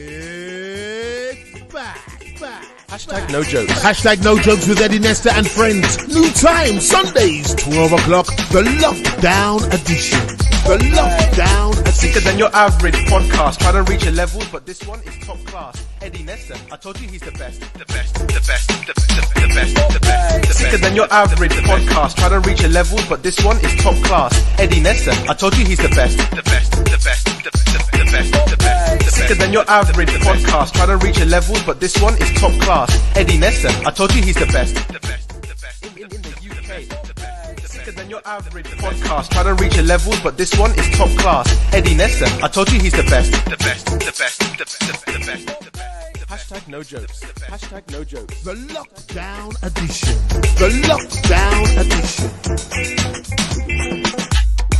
It's back. Hashtag no jokes. Hashtag no jokes with Eddie Nesta and friends. New time, Sundays, 12 o'clock. The lockdown edition. The lockdown edition. Sicker than your average podcast. Try to reach a level, but this one is top class. Eddie Nesta, I told you he's the best. The best, the best, the best, the best. Sicker than your average podcast. Try to reach a level, but this one is top class. Eddie Nesta, I told you he's the best. The best, the best, the best, the best. Sicker than your average podcast. Try to reach a level, but this one is top class. Eddie Nesta, I told you he's the best. The best, the best. In the UK, the best. Sicker than your average podcast. Try to reach a level, but this one is top class. Eddie Nesta, I told you he's the best. The best, the best, the best, the best. Hashtag no jokes. Hashtag no jokes. The lockdown edition. The lockdown edition.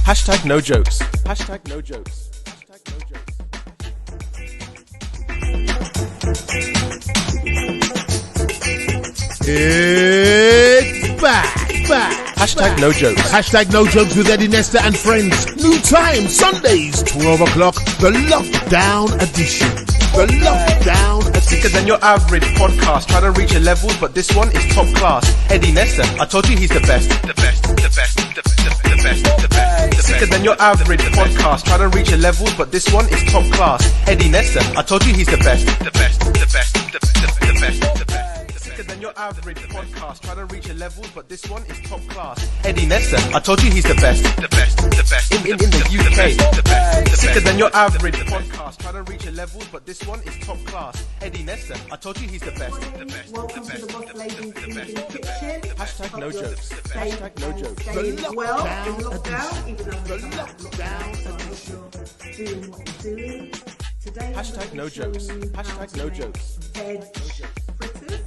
Hashtag no jokes. Hashtag no jokes. Hashtag no jokes. It's back. Hashtag no jokes. Hashtag no jokes with Eddie Nesta and friends. New time, Sundays, 12 o'clock. The lockdown edition. The lockdown edition. Sicker than your average podcast. Try to reach a level, but this one is top class. Eddie Nesta, I told you he's the best. The best, the best, the best, the best. Sicker than your average podcast. Try to reach a level, but this one is top class. Eddie Nesta, I told you he's the best. The best, the best, the best, the best. Sicker than your average podcast. Try to reach a level, but this one is top class. Eddie Nesta, I told you he's the best. The best, the best. In the UK, the best. Sicker than your average podcast. Try to reach a level, but this one is top class. Eddie Nesta, I told you he's the best. The best, welcome the best, to the Boss Ladies the Eating best. Kitchen. Hashtag no jokes. Stay Hashtag no jokes. staying well in lockdown lockdown, even though The we're not lockdown lockdown, so I hope you're doing what you're doing. Today, Hashtag no jokes. Hashtag no jokes. Veg fritters.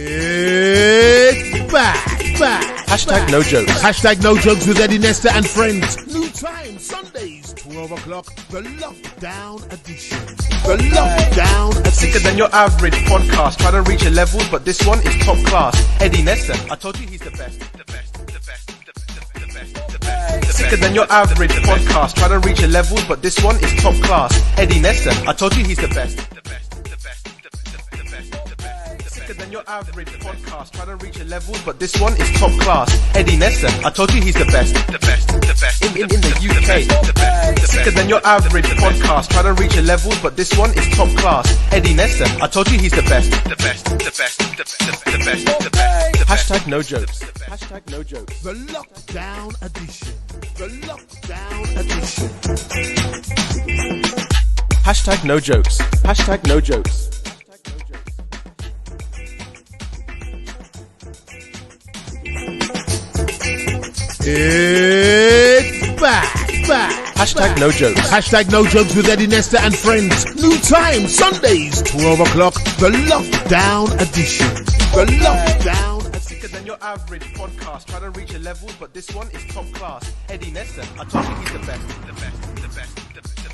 It's back. Hashtag no jokes. Hashtag no jokes with Eddie Nesta and friends. New time, Sundays, 12 o'clock. The lockdown edition. The lockdown edition. Sicker than your average podcast. Try to reach a level, but this one is top class. Eddie Nesta, I told you he's the best. The best, the best, the best, the best. Sicker than your average podcast. Try to reach a level, but this one is top class. Eddie Nesta, I told you he's the best. The best, the best, the best, the best. Sicker than your average podcast. Try to reach a level, but this one is top class. Eddie Nesta, I told you he's the best. The best, the best. In the UK, the best. Sicker than your average podcast. Try to reach a level, but this one is top class. Eddie Nesta, I told you he's the best. The best, the best, the best, the best. Hashtag no jokes. Hashtag no jokes. The lockdown edition. The lockdown edition. Hashtag no jokes. Hashtag no jokes. It's back. Hashtag no jokes. Hashtag no jokes with Eddie Nesta and friends. New time, Sundays, 12 o'clock. The lockdown edition. The lockdown edition. Sicker than your average podcast. Try to reach a level, but this one is top class. Eddie Nesta, I told you he's the best. The best, the best,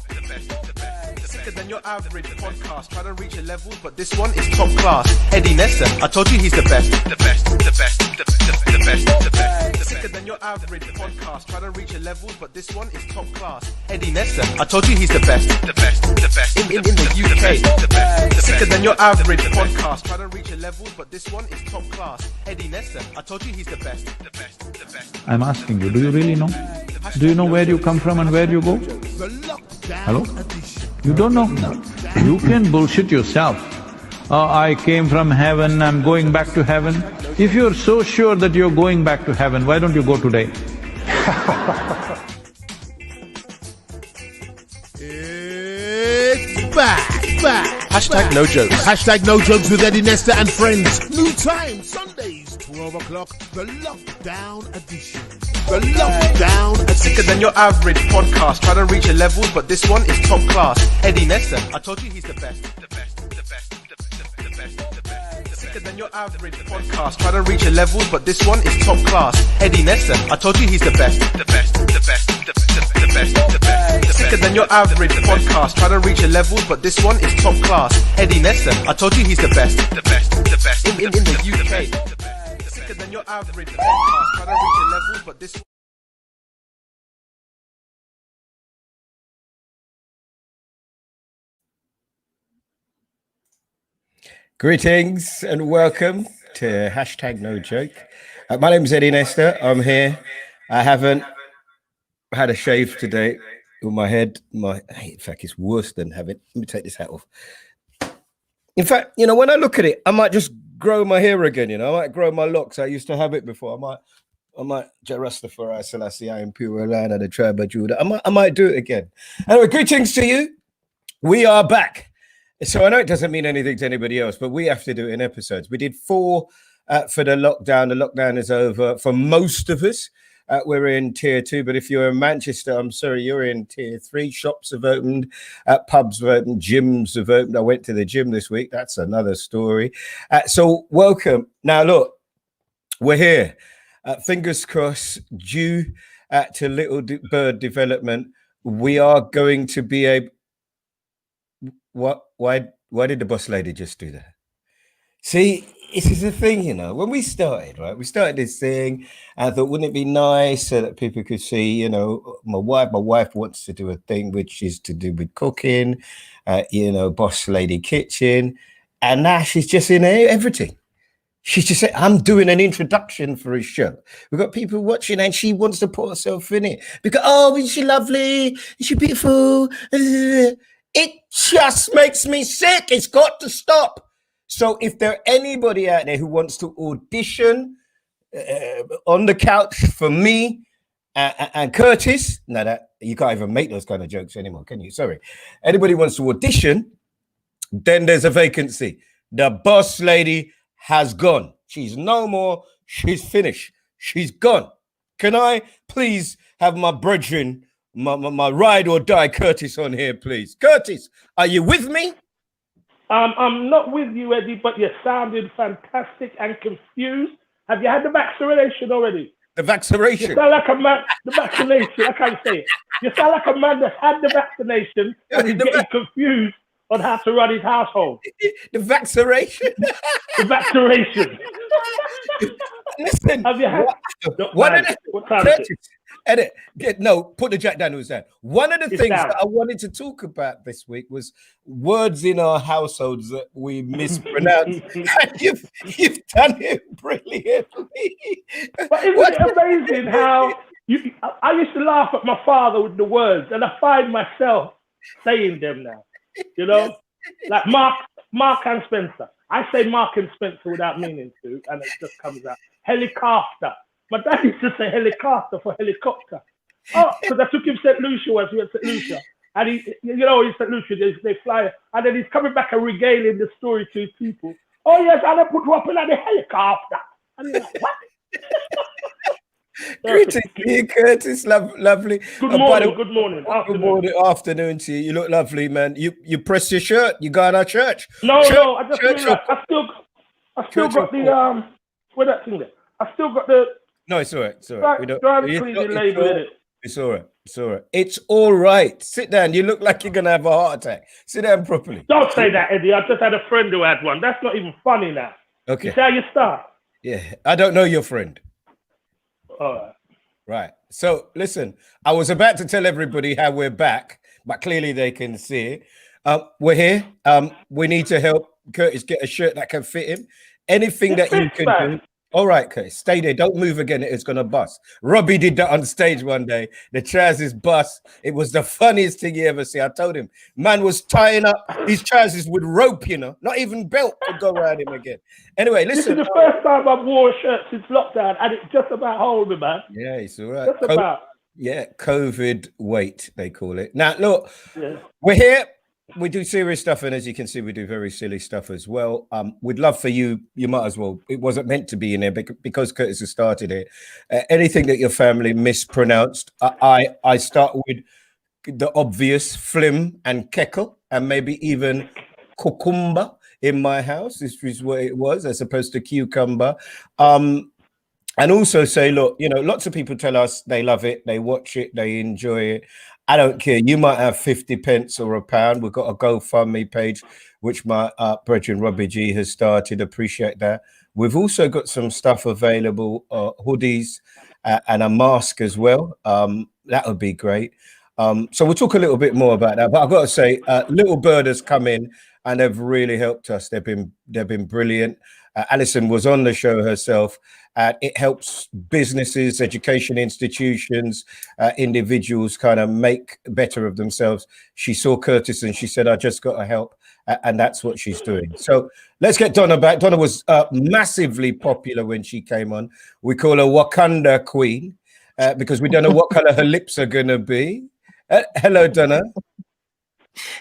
the best, the best. Sicker than your average podcast. Try to reach a level, but this one is top class. Eddie Nesta, I told you he's the best. The best, the best, the best, the best. Sicker than your average podcast. Try to reach a level, but this one is top class. Eddie Nesta, I told you he's the best. The best, the best. In the UK, the best. Sicker than your average podcast. Try to reach a level, but this one is top class. Eddie Nesta, I told you he's the best. The best, the best. I'm asking you, do you really know? Do you know where you come from and where you go? The lockdown Hello? edition. You don't know? You can bullshit yourself. I came from heaven, I'm going back to heaven. If you're so sure that you're going back to heaven, why don't you go today? It's back. Hashtag no jokes. Hashtag no jokes with Eddie Nesta and friends. New time, Sundays, 12 o'clock. The lockdown edition. The lockdown edition. Sicker than your average podcast. Try to reach a level, but this one is top class. Eddie Nesta, I told you he's the best. The best, the best, the best, the best. Sicker than your average podcast. Try to reach a level, but this one is top class. Eddie Nesta, I told you he's the best. The best, the best, the best, the best. Sicker than your average podcast. Try to reach a level, but this one is top class. Eddie Nesta, I told you he's the best. The best, the best. In the UK, the best. Sicker than your average podcast. Try to reach a level, but this Greetings and welcome to hashtag no joke. My name is Eddie Nestor. I'm here. I haven't had a shave today with my head. In fact, it's worse than having. Let me take this hat off. In fact, when I look at it, I might just grow my hair again. I might grow my locks. I used to have it before. I might Rastafari Selassie, I am pure land of the tribe of Judah. I might do it again. Anyway, greetings to you. We are back. So I know it doesn't mean anything to anybody else, but we have to do it in episodes. We did 4 for the lockdown. The lockdown is over for most of us. We're in tier 2, but if you're in Manchester, I'm sorry, you're in tier 3. Shops have opened, pubs have opened, gyms have opened. I went to the gym this week. That's another story. So welcome. Now, look, we're here. Fingers crossed, due to Little Bird development, we are going to be able... Why did the boss lady just do that? See, this is the thing, when we started, right? We started this thing. I thought, wouldn't it be nice so that people could see, my wife wants to do a thing which is to do with cooking, boss lady kitchen. And now she's just in everything. She's just saying, I'm doing an introduction for a show. We've got people watching and she wants to put herself in it. Because, is she lovely? Is she beautiful? It just makes me sick. It's got to stop. So if there anybody out there who wants to audition on the couch for me and Curtis, now that you can't even make those kind of jokes anymore, can you? Sorry. Anybody wants to audition, then there's a vacancy. The boss lady has gone. She's no more. She's finished. She's gone. Can I please have my brethren, my ride or die Curtis on here, please? Curtis, are you with me? I'm not with you, Eddie, but you sounded fantastic and confused. Have you had the vaccination already? The vaccination? You sound like a man, the vaccination, I can't say it. You sound like a man that's had the vaccination and he's getting confused on how to run his household. The vaccination? The vaccination. Listen, have you had... what time is it? Edit. No, put the jack down to his hand. One of the things that I wanted to talk about this week was words in our households that we mispronounce. And you've done it brilliantly. But isn't it amazing how I used to laugh at my father with the words, and I find myself saying them now. Like Mark and Spencer. I say Mark and Spencer without meaning to, and it just comes out. Helicopter. My dad used to say helicopter for helicopter. Oh, because I took him St. Lucia once. We went to St. Lucia. And in St. Lucia, they fly. And then he's coming back and regaling the story to his people. Oh, yes, and I put you up in the helicopter. And he's like, what? Greetings to you, Curtis. Lovely. Good morning. Good morning. Good morning. Afternoon to you. You look lovely, man. You pressed your shirt. You got our church. No. I just realized I still got the where that thing there. I still got the. No, it's all right. It's all right. It's all right. It's all right. It's all right. Sit down. You look like you're gonna have a heart attack. Sit down properly. Don't say that, Eddie. I just had a friend who had one. That's not even funny now. Okay. You see how you start? Yeah. I don't know your friend. All right. Right. So listen, I was about to tell everybody how we're back, but clearly they can see it. We're here. We need to help Curtis get a shirt that can fit him. Anything that you can do. All right, Curtis, stay there. Don't move again. It's going to bust. Robbie did that on stage one day. The trousers bust. It was the funniest thing you ever see. I told him, man was tying up his trousers with rope, not even belt could go around him again. Anyway, listen. This is the first time I've worn a shirt since lockdown, and it's just about hold me, man. Yeah, it's all right. Just about. Yeah, COVID weight, they call it. Now, look, we're here. We do serious stuff, and as you can see, we do very silly stuff as well. We'd love for you might as well. It wasn't meant to be in there because Curtis has started it. Anything that your family mispronounced, I start with the obvious flim and keckle, and maybe even cucumber in my house. This is what it was, as opposed to cucumber. And also say, look, lots of people tell us they love it, they watch it, they enjoy it. I don't care. You might have 50 pence or £1. We've got a GoFundMe page, which my brethren Robbie G has started. Appreciate that. We've also got some stuff available, hoodies and a mask as well. That would be great. So we'll talk a little bit more about that. But I've got to say, Little Bird has come in. and they've really helped us. They've been brilliant. Alison was on the show herself. It helps businesses, education institutions, individuals kind of make better of themselves. She saw Curtis and she said, I just got to help. And that's what she's doing. So let's get Donna back. Donna was massively popular when she came on. We call her Wakanda Queen because we don't know what color her lips are going to be. Hello, Donna.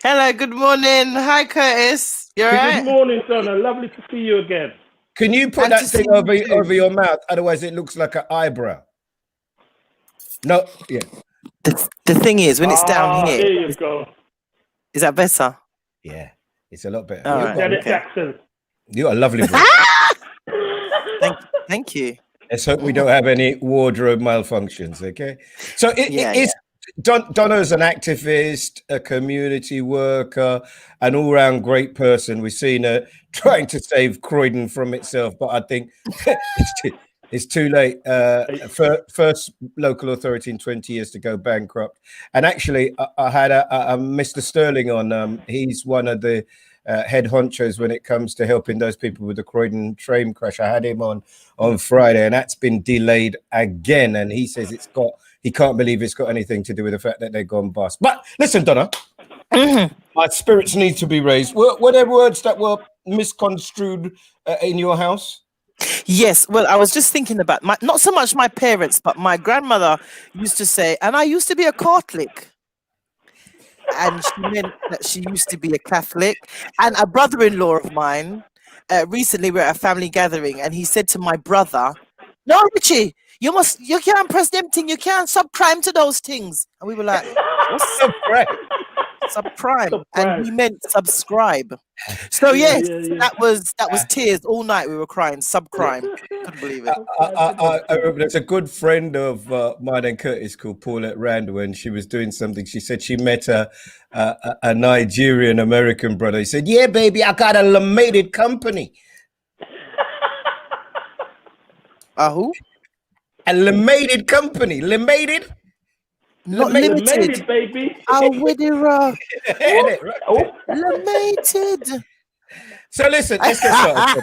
Hello, good morning. Hi, Curtis. You all right? Good morning, Donna. Lovely to see you again. Can you put that thing over your mouth? Otherwise, it looks like an eyebrow. No, yeah. The thing is, when it's down here, there you go. is that better? Yeah, it's a lot better. All right, Janet okay. Jackson. You are a lovely voice. Thank you. Let's hope we don't have any wardrobe malfunctions, okay? So Donna is an activist, a community worker, an all-round great person. We've seen her trying to save Croydon from itself, but I think it's too late. First local authority in 20 years to go bankrupt. And actually, I had a Mr. Sterling on. He's one of the head honchos when it comes to helping those people with the Croydon train crash. I had him on Friday, and that's been delayed again. And he says he can't believe it's got anything to do with the fact that they've gone bust. But listen, Donna, my spirits need to be raised. Were there words that were misconstrued in your house? Yes, well, I was just thinking about not so much my parents, but my grandmother used to say, and I used to be a Catholic. And she meant that she used to be a Catholic. And a brother-in-law of mine, recently we were at a family gathering, and he said to my brother, no, Richie, you can't press them things, you can't subcrime to those things. And we were like, what's subcrime? Subcrime. And he meant subscribe. So yes, that was tears all night. We were crying. Subcrime. Couldn't believe it. I remember there's a good friend of mine and Curtis called Paulette Randall, and she was doing something. She said she met a Nigerian American brother. He said, "Yeah, baby, I got a limited company." Who? A limited company. Limited. Not limited, baby. With limited. So listen, let's get started.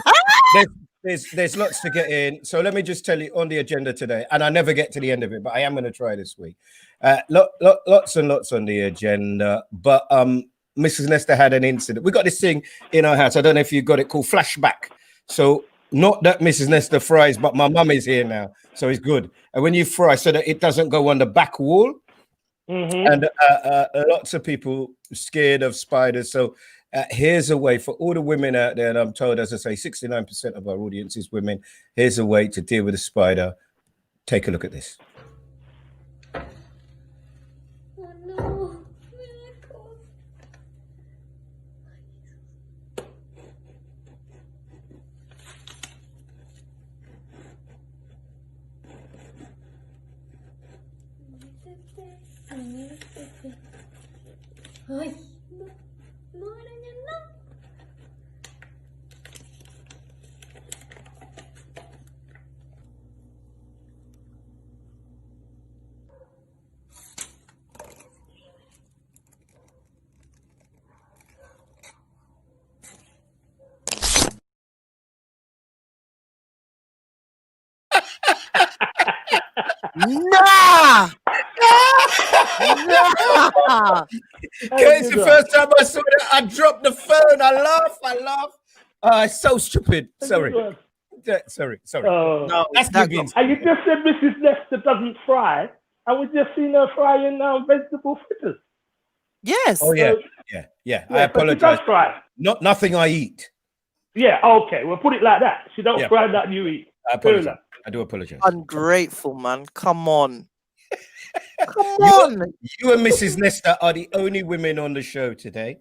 There's lots to get in. So let me just tell you on the agenda today, and I never get to the end of it, but I am going to try this week. Lots and lots on the agenda. But Mrs. Nesta had an incident. We got this thing in our house. I don't know if you got it, called flashback. So not that Mrs. Nesta fries, but my mum is here now, so it's good. And when you fry, so that it doesn't go on the back wall. And lots of people scared of spiders. So here's a way for all the women out there, and I'm told, as I say, 69% of our audience is women. Here's a way to deal with a spider. Take a look at this. Oh no, ay, no arañan nada. Nah! It's the first time I saw that. I dropped the phone. I laugh. It's so stupid. Sorry. Oh, no, that's and you just said Mrs. Lester doesn't fry, and we just seen her frying vegetable fritters. Yes. Oh yeah. I apologize. Fry. Nothing I eat. Yeah. Okay. We'll put it like that. She don't fry that you eat. I apologize. I do apologize. Ungrateful, man. Come on. You and Mrs. Nesta are the only women on the show today.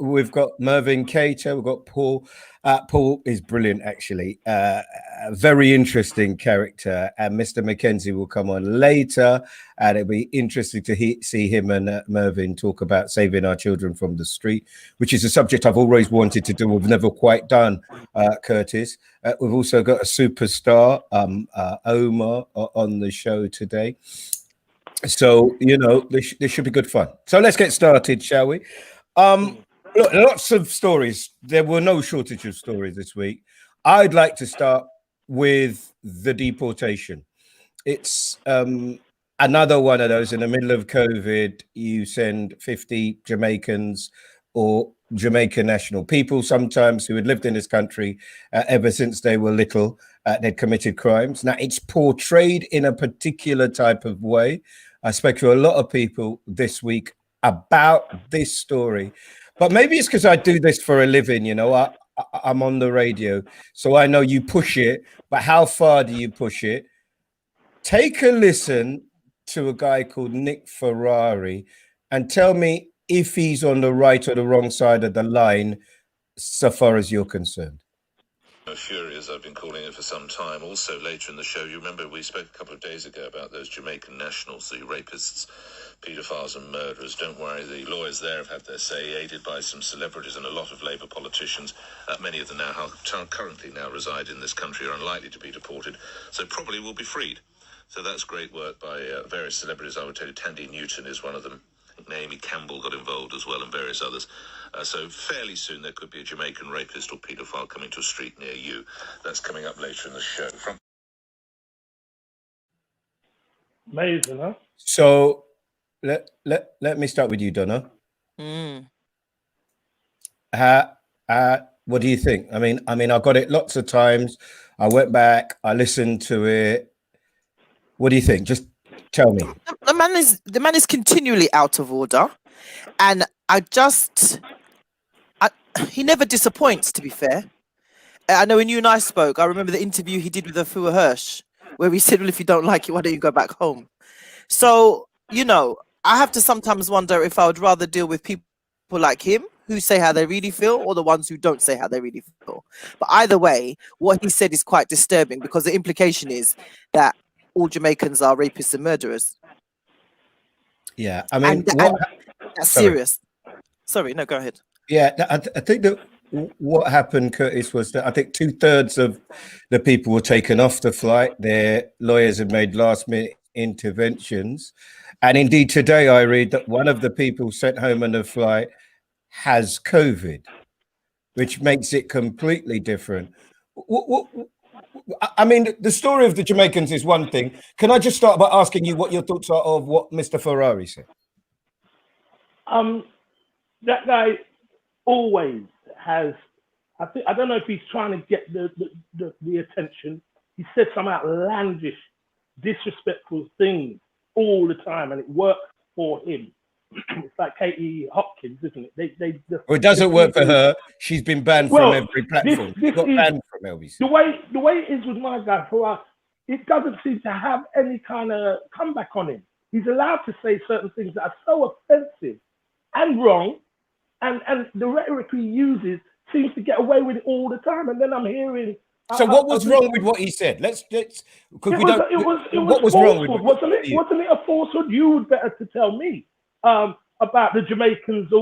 We've got Mervyn Cater, we've got Paul. Paul is brilliant, actually. A very interesting character. And Mr. Mackenzie will come on later. And it'll be interesting to see him and Mervyn talk about saving our children from the street, which is a subject I've always wanted to do. We've never quite done, Curtis. We've also got a superstar, Omar, on the show today. So, this should be good fun. So let's get started, shall we? Look, lots of stories. There were no shortage of stories this week. I'd like to start with the deportation. It's another one of those in the middle of COVID. You send 50 Jamaicans or Jamaican national people, sometimes who had lived in this country ever since they were little. They'd committed crimes. Now, it's portrayed in a particular type of way. I spoke to a lot of people this week about this story, but maybe it's because I do this for a living. You know, I'm on the radio, so I know you push it, but how far do you push it? Take a listen to a guy called Nick Ferrari and tell me if he's on the right or the wrong side of the line so far as you're concerned. Furious, I've been calling it for some time. Also, later in the show, you remember we spoke a couple of days ago about those Jamaican nationals, the rapists, paedophiles and murderers. Don't worry, the lawyers there have had their say, aided by some celebrities and a lot of Labour politicians. Many of them now currently now reside in this country, are unlikely to be deported, so probably will be freed. So that's great work by various celebrities. I would tell you Tandy Newton is one of them. Naomi Campbell got involved as well, and various others. So fairly soon there could be a Jamaican rapist or paedophile coming to a street near you. That's coming up later in the show. Amazing, huh? So let me start with you, Donna. What do you think? I mean, I got it lots of times. I went back, I listened to it. What do you think? Just tell me. The man is continually out of order, and he never disappoints, to be fair. I know when you and I spoke, I remember the interview he did with Afua Hirsch, where he said, well, if you don't like it, why don't you go back home? So, you know, I have to sometimes wonder if I would rather deal with people like him who say how they really feel, or the ones who don't say how they really feel. But either way, what he said is quite disturbing, because the implication is that all Jamaicans are rapists and murderers. Yeah, I mean, that's serious. Sorry, no, go ahead. Yeah, I think that what happened, Curtis, was that I think 2/3 of the people were taken off the flight. Their lawyers had made last-minute interventions. And indeed, today I read that one of the people sent home on the flight has COVID, which makes it completely different. I mean, the story of the Jamaicans is one thing. Can I just start by asking you what your thoughts are of what Mr. Ferrari said? That guy always has. I don't know if he's trying to get the attention. He says some outlandish, disrespectful things all the time, and it works for him. It's like Katie Hopkins, isn't it? Well, it doesn't work for her. She's been banned from every platform. This got is, banned from LBC. The way it is with my guy, for us, it doesn't seem to have any kind of comeback on him. He's allowed to say certain things that are so offensive and wrong, and the rhetoric he uses seems to get away with it all the time. And then I'm hearing. So what was wrong with what he said? Let's because we don't. What was wrong with wasn't it a falsehood? You would better to tell me about the Jamaicans.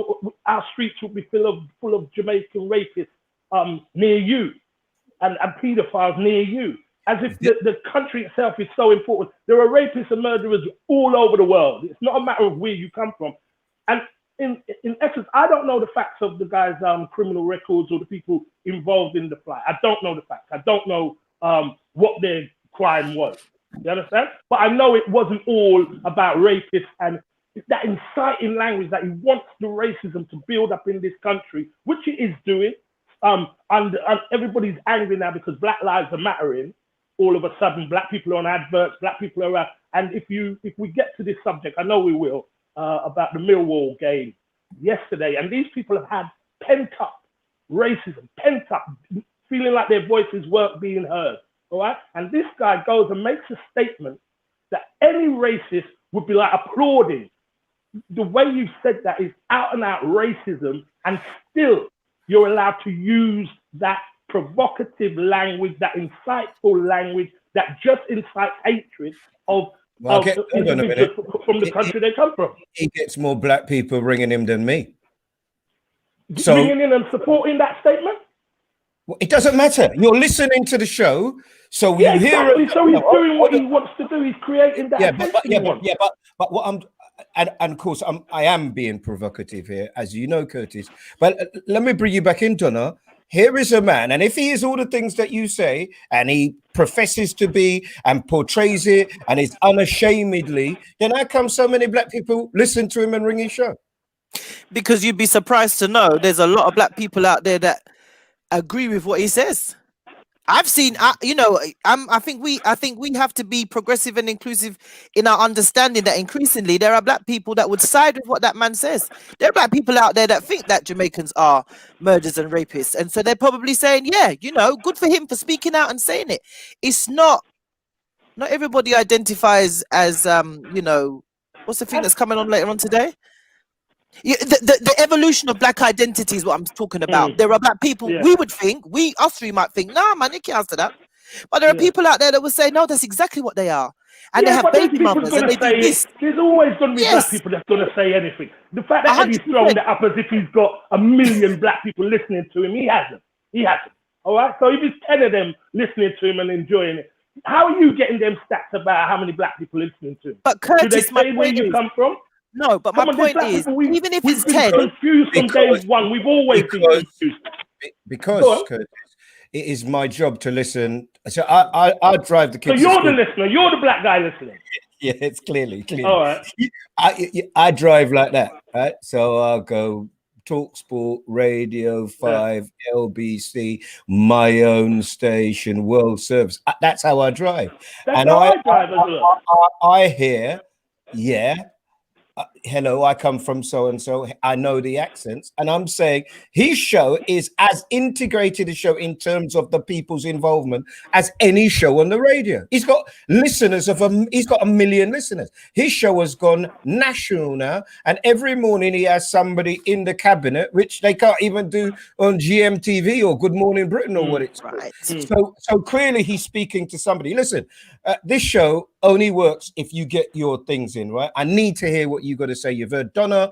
Our streets would be full of Jamaican rapists near you, and paedophiles near you. As if the country itself is so important. There are rapists and murderers all over the world. It's not a matter of where you come from. And in essence, I don't know the facts of the guy's criminal records or the people involved in the flight. I don't know the facts. I don't know what their crime was. You understand? But I know it wasn't all about rapists and that inciting language that he wants the racism to build up in this country, which it is doing. And everybody's angry now because Black Lives are mattering. All of a sudden, Black people are on adverts, Black people are out. And if we get to this subject, I know we will, about the Millwall game yesterday, and these people have had pent-up racism, pent-up, feeling like their voices weren't being heard, all right? And this guy goes and makes a statement that any racist would be like applauding. The way you said that is out-and-out racism, and still you're allowed to use that provocative language, that insightful language that just incites hatred of individuals from the country they come from. He gets more Black people ringing him than me. So ringing in and supporting that statement? Well, it doesn't matter. You're listening to the show, so you hear it. So he's doing what he wants to do. He's creating that. But what and of course, I am being provocative here, as you know, Curtis. But let me bring you back in, Donna. Here is a man, and if he is all the things that you say, and he professes to be and portrays it, and is unashamedly, then how come so many black people listen to him and ring his show? Because you'd be surprised to know there's a lot of black people out there that agree with what he says. I've seen, I think we have to be progressive and inclusive in our understanding that increasingly there are black people that would side with what that man says. There are black people out there that think that Jamaicans are murderers and rapists, and so they're probably saying, yeah, good for him for speaking out and saying it. It's not everybody identifies as, what's the thing that's coming on later on today? Yeah, the evolution of black identity is what I'm talking about. There are black people, we would think, us three might think, nah, man, you can't answer that. But there are people out there that will say, no, that's exactly what they are. And they have baby mothers and they do this. There's always going to be black people that's going to say anything. The fact that Eddie's thrown that up as if he's got 1 million black people listening to him, he hasn't. All right? So if it's 10 of them listening to him and enjoying it, how are you getting them stats about how many black people are listening to him? But Curtis, do they say where you come from? No, but my point is, even if it's 10, confused from day one. We've always been confused. Because Curtis, it is my job to listen. So I drive the kids. So you're the listener. You're the black guy listening. Yeah, it's clearly. All right. I drive like that, right? So I'll go Talk Sport, Radio 5, LBC, my own station, World Service. That's how I drive. That's how I drive as well. I hear, hello, I come from so and so. I know the accents, and I'm saying his show is as integrated a show in terms of the people's involvement as any show on the radio. He's got listeners he's got 1 million listeners. His show has gone national now, and every morning he has somebody in the cabinet, which they can't even do on GMTV or Good Morning Britain or what it's called. Right. So clearly he's speaking to somebody. Listen, this show only works if you get your things in, right? I need to hear what you got to say. You've heard Donna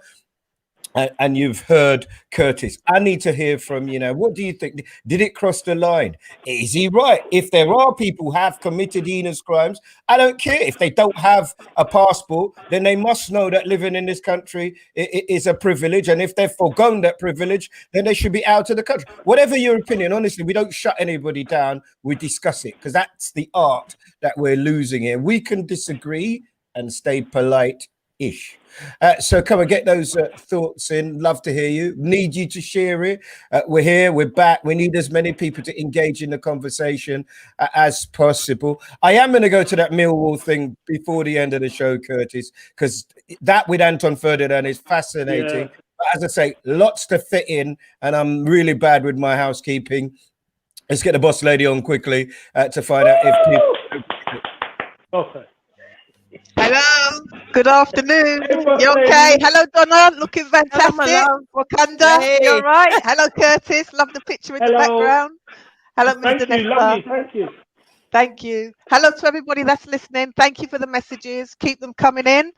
and you've heard Curtis. I need to hear from, what do you think? Did it cross the line? Is he right? If there are people who have committed heinous crimes, I don't care. If they don't have a passport, then they must know that living in this country is a privilege. And if they've forgone that privilege, then they should be out of the country. Whatever your opinion, honestly, we don't shut anybody down. We discuss it, because that's the art that we're losing here. We can disagree and stay polite-ish. So come and get those thoughts in. Love to hear you. Need you to share it. We're here. We're back. We need as many people to engage in the conversation as possible. I am going to go to that Millwall thing before the end of the show, Curtis, because that with Anton Ferdinand is fascinating. Yeah. But as I say, lots to fit in, and I'm really bad with my housekeeping. Let's get the boss lady on quickly to find out if people... Okay. Hello, good afternoon. You okay? Hello, Donna, looking fantastic. Wakanda, Hey. you all right? Hello, Curtis, love the picture in the background. Hello, Mr. Thank you, Nesta. lovely. Thank you. Thank you. Hello to everybody that's listening. Thank you for the messages. Keep them coming in.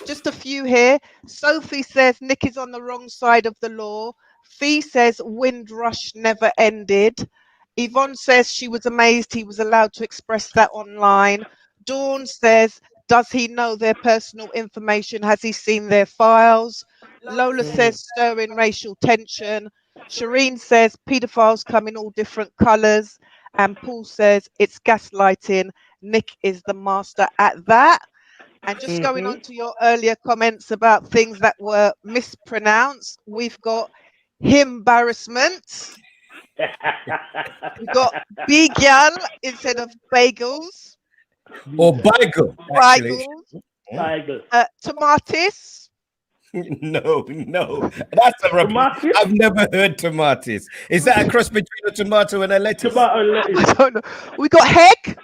Just a few here. Sophie says Nick is on the wrong side of the law. Fee says Windrush never ended. Yvonne says she was amazed he was allowed to express that online. Dawn says, does he know their personal information? Has he seen their files? Lola says, stirring racial tension. Shireen says, paedophiles come in all different colours. And Paul says, it's gaslighting. Nick is the master at that. And just going on to your earlier comments about things that were mispronounced, we've got embarrassment. We've got bigyan instead of bagels. Or bagel. Bagel. Tomatoes. No. That's a rubbish. I've never heard tomatoes. Is that a cross between a tomato and a lettuce? Tomato and lettuce. I don't know. We got egg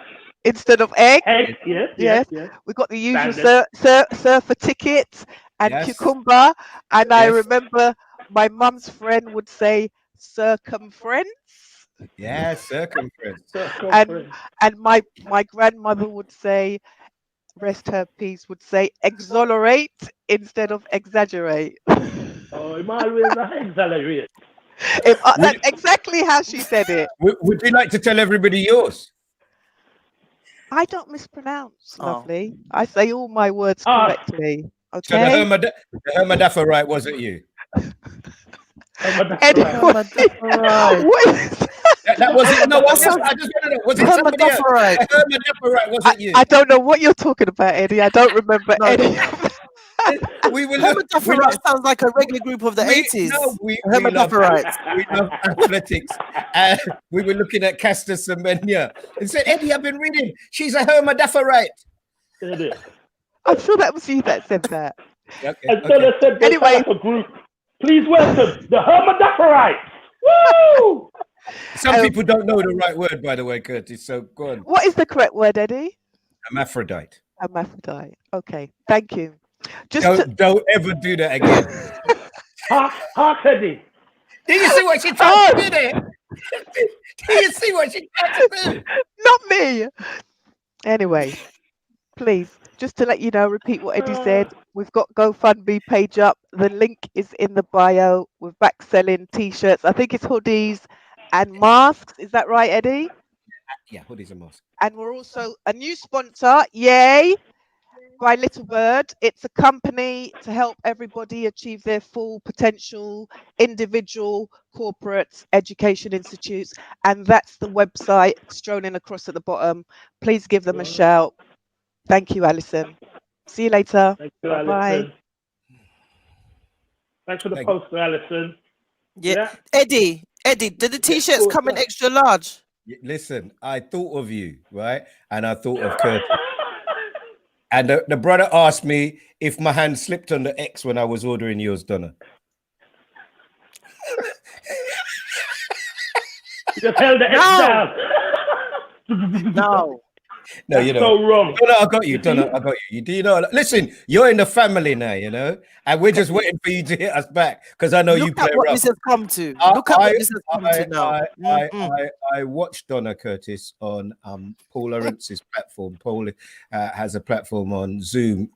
instead of egg. Egg, yes. We got the usual surfer ticket and cucumber. And I remember my mum's friend would say circumference. Yeah, circumference. And my grandmother would say, rest her peace, would say exonerate instead of exaggerate. Oh, it might always exaggerate. That's exactly how she said it. Would you like to tell everybody yours? I don't mispronounce, Oh. lovely. I say all my words Ah. correctly. So the Okay. hermaphrodite wasn't you. Anyway, Hermaphrodite. what is That wasn't. No, I just sounds- want to know. Was it somebody else? Hermaphrodite. A hermaphrodite wasn't you. I don't know what you're talking about, Eddie. I don't remember No. any of that. We were Hermaphrodite sounds like a regular group of the 80s. No, we Hermaphrodites. love athletics. We were looking at Caster Semenya and said, Eddie, I've been reading. She's a hermaphrodite. I'm sure that was you that said that. Okay, And so they said they Anyway. like a group. Please welcome the hermaphrodites. Woo! Some people don't know the right word, by the way, Curtis. So go on. What is the correct word, Eddie? Hermaphrodite. Hermaphrodite. Okay, thank you. Just Don't ever do that again. Hark, Eddie. Did you see what she tried to do there? Did you see what she tried to do? not me. Anyway, please, just to let you know, repeat what Eddie said. We've got GoFundMe page up. The link is in the bio. We're back selling t-shirts. I think it's hoodies and masks. Is that right, Eddie? Yeah, hoodies and masks. And we're also a new sponsor. Yay! By Little Bird. It's a company to help everybody achieve their full potential, individual, corporate, education institutes. And that's the website strolling across at the bottom. Please give them a shout. Thank you, Alison. See you later. Thank you, Bye. Alison. Thanks for the poster, Alison. Yeah. Eddie, did the t-shirts come in extra large? Listen, I thought of you, right? And I thought of Curtis. And the brother asked me if my hand slipped on the X when I was ordering yours, Donna. You just held the X down. No. No, you That's know. so wrong. Donna, I got you. Donna, I got you. Do you know? Listen, you're in the family now, you know, and we're just waiting for you to hit us back because I know you Look play at what rough. this has come to. Look at what this has come to now. I watched Donna Curtis on Paul Lawrence's platform. Paul has a platform on Zoom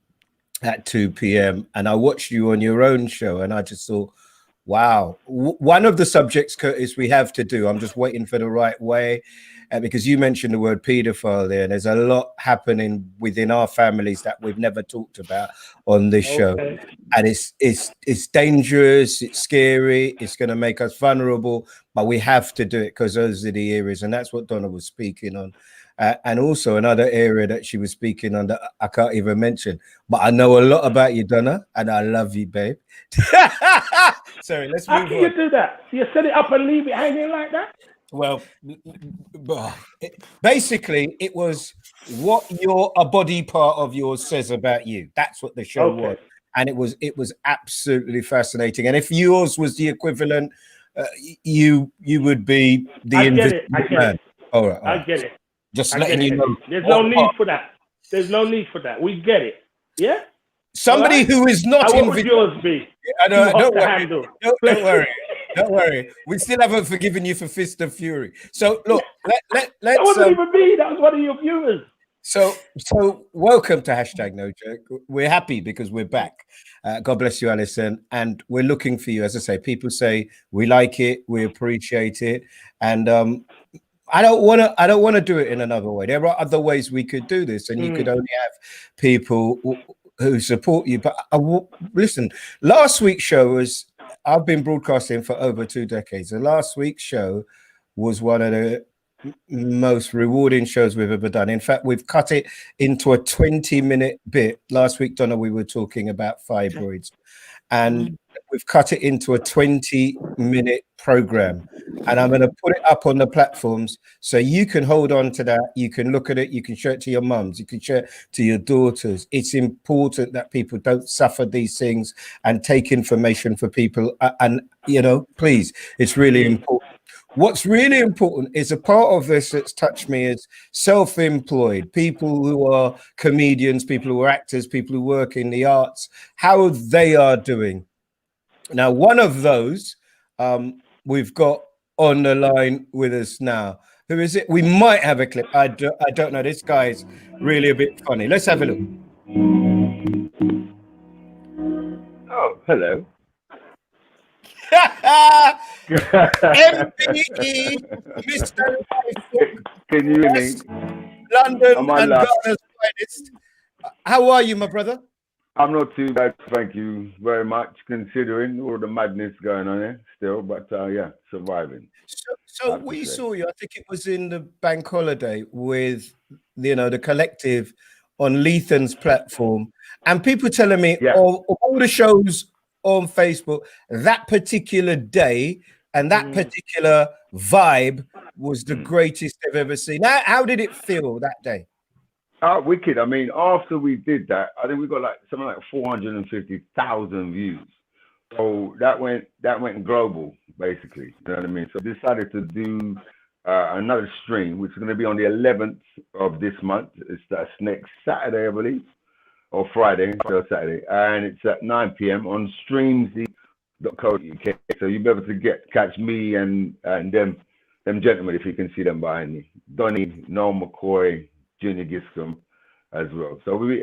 at 2 p.m. and I watched you on your own show, and I just thought, wow, one of the subjects, Curtis, we have to do. I'm just waiting for the right way. Because you mentioned the word paedophile there, and there's a lot happening within our families that we've never talked about on this show, and it's dangerous, it's scary, it's going to make us vulnerable, but we have to do it because those are the areas, and that's what Donna was speaking on. And also another area that she was speaking on that I can't even mention, but I know a lot about you, Donna, and I love you, babe. Sorry, let's move on. How can you do that? You set it up and leave it hanging like that? Well, basically, it was what a body part of yours says about you. That's what the show was, and it was absolutely fascinating. And if yours was the equivalent, you would be the invisible man. All right, I get it. Just letting you know. There's no need for that. There's no need for that. We get it. Yeah. Somebody who is not invisible. What would yours be? Don't worry. Don't worry. We still haven't forgiven you for Fist of Fury. So look, let's. That wasn't even me. That was one of your viewers. So welcome to #NoJoke. We're happy because we're back. God bless you, Alison, and we're looking for you. As I say, people say we like it, we appreciate it, and I don't want to do it in another way. There are other ways we could do this, and you could only have people who support you. But listen, last week's show was. I've been broadcasting for over 2 decades. The last week's show was one of the most rewarding shows we've ever done. In fact, we've cut it into a 20-minute bit. Last week, Donna, we were talking about fibroids, and we've cut it into a 20-minute program. And I'm going to put it up on the platforms so you can hold on to that. You can look at it. You can show it to your mums. You can show it to your daughters. It's important that people don't suffer these things and take information for people. And, you know, please, it's really important. What's really important is a part of this that's touched me is self-employed, people who are comedians, people who are actors, people who work in the arts, how they are doing. Now, one of those we've got on the line with us now. Who is it? We might have a clip. I don't know. This guy's really a bit funny. Let's have a look. Oh, hello. MPE, Mr. Can you hear me? London I'm on and live. Ghana's finest. How are you, my brother? I'm not too bad, thank you very much, considering all the madness going on here still, but yeah, surviving. So we saw you, I think it was in the bank holiday with, the collective on Lethan's platform, and people telling me of all the shows on Facebook, that particular day and that particular vibe was the greatest they've ever seen. How did it feel that day? Wicked. I mean, after we did that, I think we got something like 450,000 views. So that went global, basically. You know what I mean? So I decided to do another stream, which is going to be on the 11th of this month. That's next Saturday, I believe, or Friday, or Saturday, and it's at 9 p.m. on streamsy.co.uk. So you'll be able to catch me and them gentlemen, if you can see them behind me, Donny, Noel McCoy, Junior Giscombe as well. So we,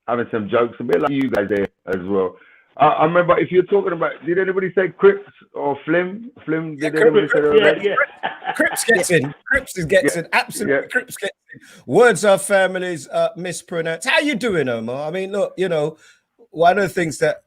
having some jokes, a bit like you guys there as well. I remember, if you're talking about, did anybody say Crips or Flim? Flim, did anybody say that? Yeah. Crips gets in. Crips gets in. Absolutely, Crips gets in. Words are families mispronounced. How you doing, Omar? I mean, look, one of the things that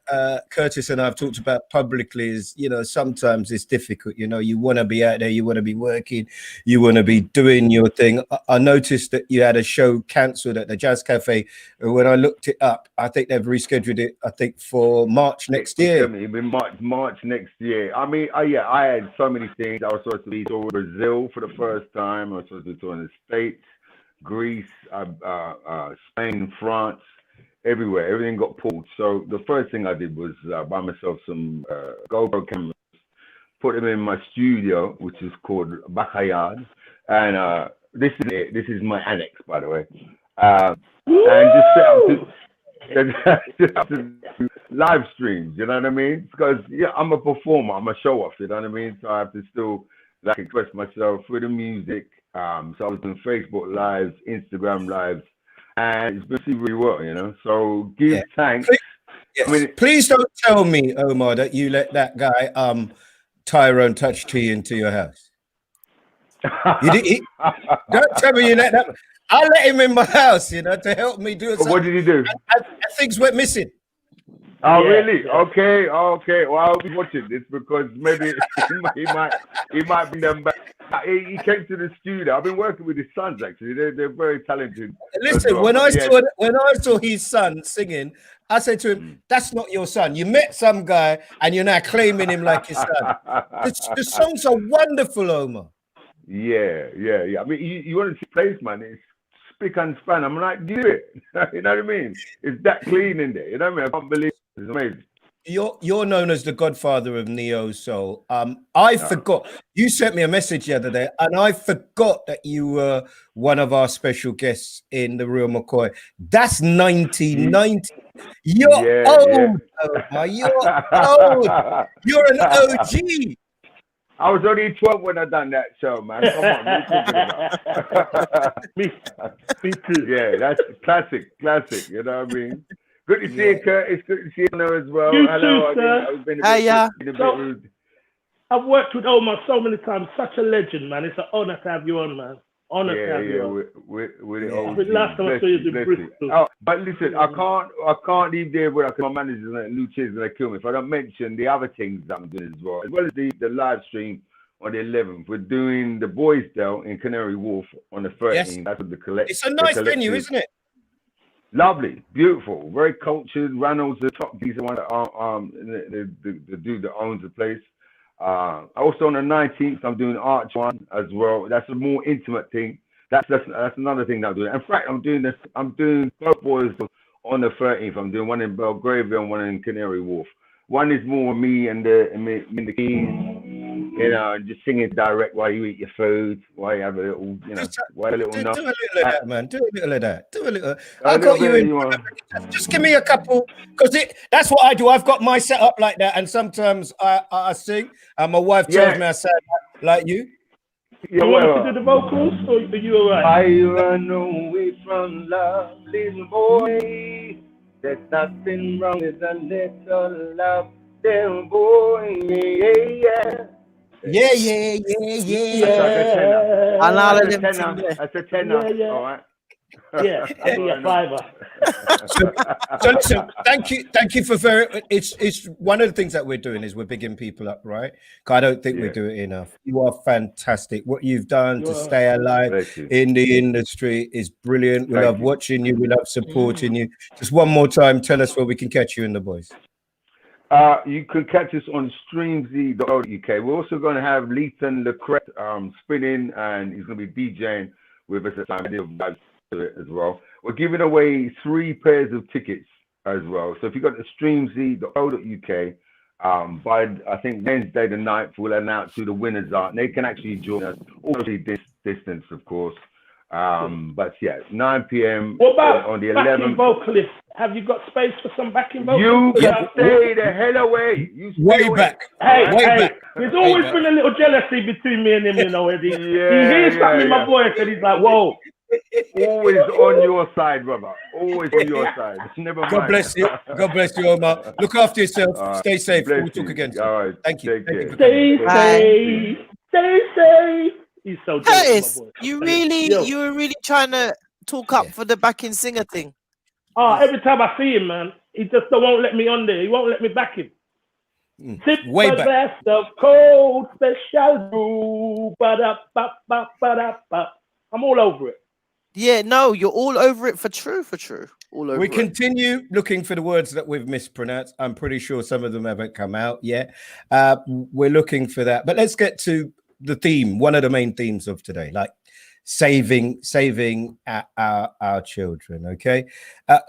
Curtis and I have talked about publicly is, sometimes it's difficult. You want to be out there, you want to be working, you want to be doing your thing. I noticed that you had a show cancelled at the Jazz Cafe. When I looked it up, I think they've rescheduled it, for March next year. It'll be March next year. I mean, I had so many things. I was supposed to be touring Brazil for the first time. I was supposed to be touring the States, Greece, Spain, France. Everywhere, everything got pulled. So the first thing I did was buy myself some GoPro cameras, put them in my studio, which is called Backyard, and this is it. This is my annex, by the way, and just set up to live streams. You know what I mean? Because I'm a performer, I'm a show off. You know what I mean? So I have to still express myself through the music. So I was doing Facebook lives, Instagram lives. And it's been really well, So give thanks. Please don't tell me, Omar, that you let that guy Tyrone touch tea into your house. Don't tell me you let that. I let him in my house, to help me do it. What did he do? And things went missing. Oh, really? Okay. Well, I'll be watching this because maybe he might bring them back. He came to the studio. I've been working with his sons actually. They're very talented. Listen, when I saw his son singing, I said to him, "That's not your son. You met some guy and you're now claiming him like your son." The songs are wonderful, Omar. Yeah. I mean, you want to see place, man? It's spick and span. I'm like, do it. You know what I mean? It's that clean in there. You know what I mean? I can't believe it. It's amazing. You're known as the godfather of neo soul. I forgot you sent me a message the other day, and I forgot that you were one of our special guests in the Real McCoy. That's 1990. You're old, Omar. You're old. You're an OG. I was only 12 when I done that show, man. Come on, what are you talking about? Me too. Yeah, that's classic. You know what I mean? Good to see you, Kurt. It's good to see you as well. You Hello, too, sir. I've been a bit rude. I've worked with Omar so many times. Such a legend, man. It's an honor to have you on, man. Honor to have you on. With the old last time I saw you in Bristol. But listen, I can't leave there without my manager's and Lucia's gonna kill me if I don't mention the other things that I'm doing as well as the live stream on the 11th. We're doing the Boys Dell in Canary Wharf on the 13th. Yes. That's what the collective. It's a nice venue, isn't it? Lovely, beautiful, very cultured. Reynolds, the top geezer, one the dude that owns the place. Also on the 19th, I'm doing Arch one as well. That's a more intimate thing. That's another thing that I'm doing. In fact, I'm doing both boys on the 13th. I'm doing one in Belgravia and one in Canary Wharf. One is more me and the keys, just singing direct while you eat your food, while you have a little, do a little of that, man. Do a little of that. Do a little. I A got little you bit, in. Just give me a couple, because that's what I do. I've got my setup like that, and sometimes I sing, and my wife tells me I sound like you. You want me to do the vocals, or are you all right? I run away from love, little boy. There's nothing wrong with a little love, little boy. Yeah. Yeah. That's a tenor. All right. Yeah, I'll be a fiver. So listen, thank you for it's one of the things that we're doing is we're bigging people up, right? 'Cause I don't think we do it enough. You are fantastic. What you've done to stay alive in the industry is brilliant. We love watching you, we love supporting you. Just one more time, tell us where we can catch you and the boys. You can catch us on streamz.co.uk. We're also going to have Lethan Lecret spinning, and he's going to be DJing with us at time to it as well. We're giving away 3 pairs of tickets as well. So if you go to streamz.co.uk, by I think Wednesday the 9th, we'll announce who the winners are. And they can actually join us, obviously this distance, of course. But yeah, 9 p.m. What about on the backing 11th. vocalists? Have you got space for some backing vocalists? You can stay the hell away. You stay way away. back. Hey, way hey, back. there's always been a little jealousy between me and him, you know, Eddie. Yeah, he hears something in my voice and he's like, whoa. Always on your side, brother. Always on your side. Never mind. God bless you. God bless you, Omar. Look after yourself. Stay safe. Bless We'll talk you. again. All right. Thank you. Take care. Stay safe. Stay safe. He's so Curtis, jealous, you were really trying to talk up for the backing singer thing. Oh, every time I see him, man, he just won't let me on there. He won't let me back him. Sip Way a back. glass of cold special brew. Ba-da-ba-ba-ba-da-ba. I'm all over it. Yeah, no, you're all over it for true. All over We it. continue looking for the words that we've mispronounced. I'm pretty sure some of them haven't come out yet. We're looking for that. But let's get to the theme, one of the main themes of today, like saving our children. Okay,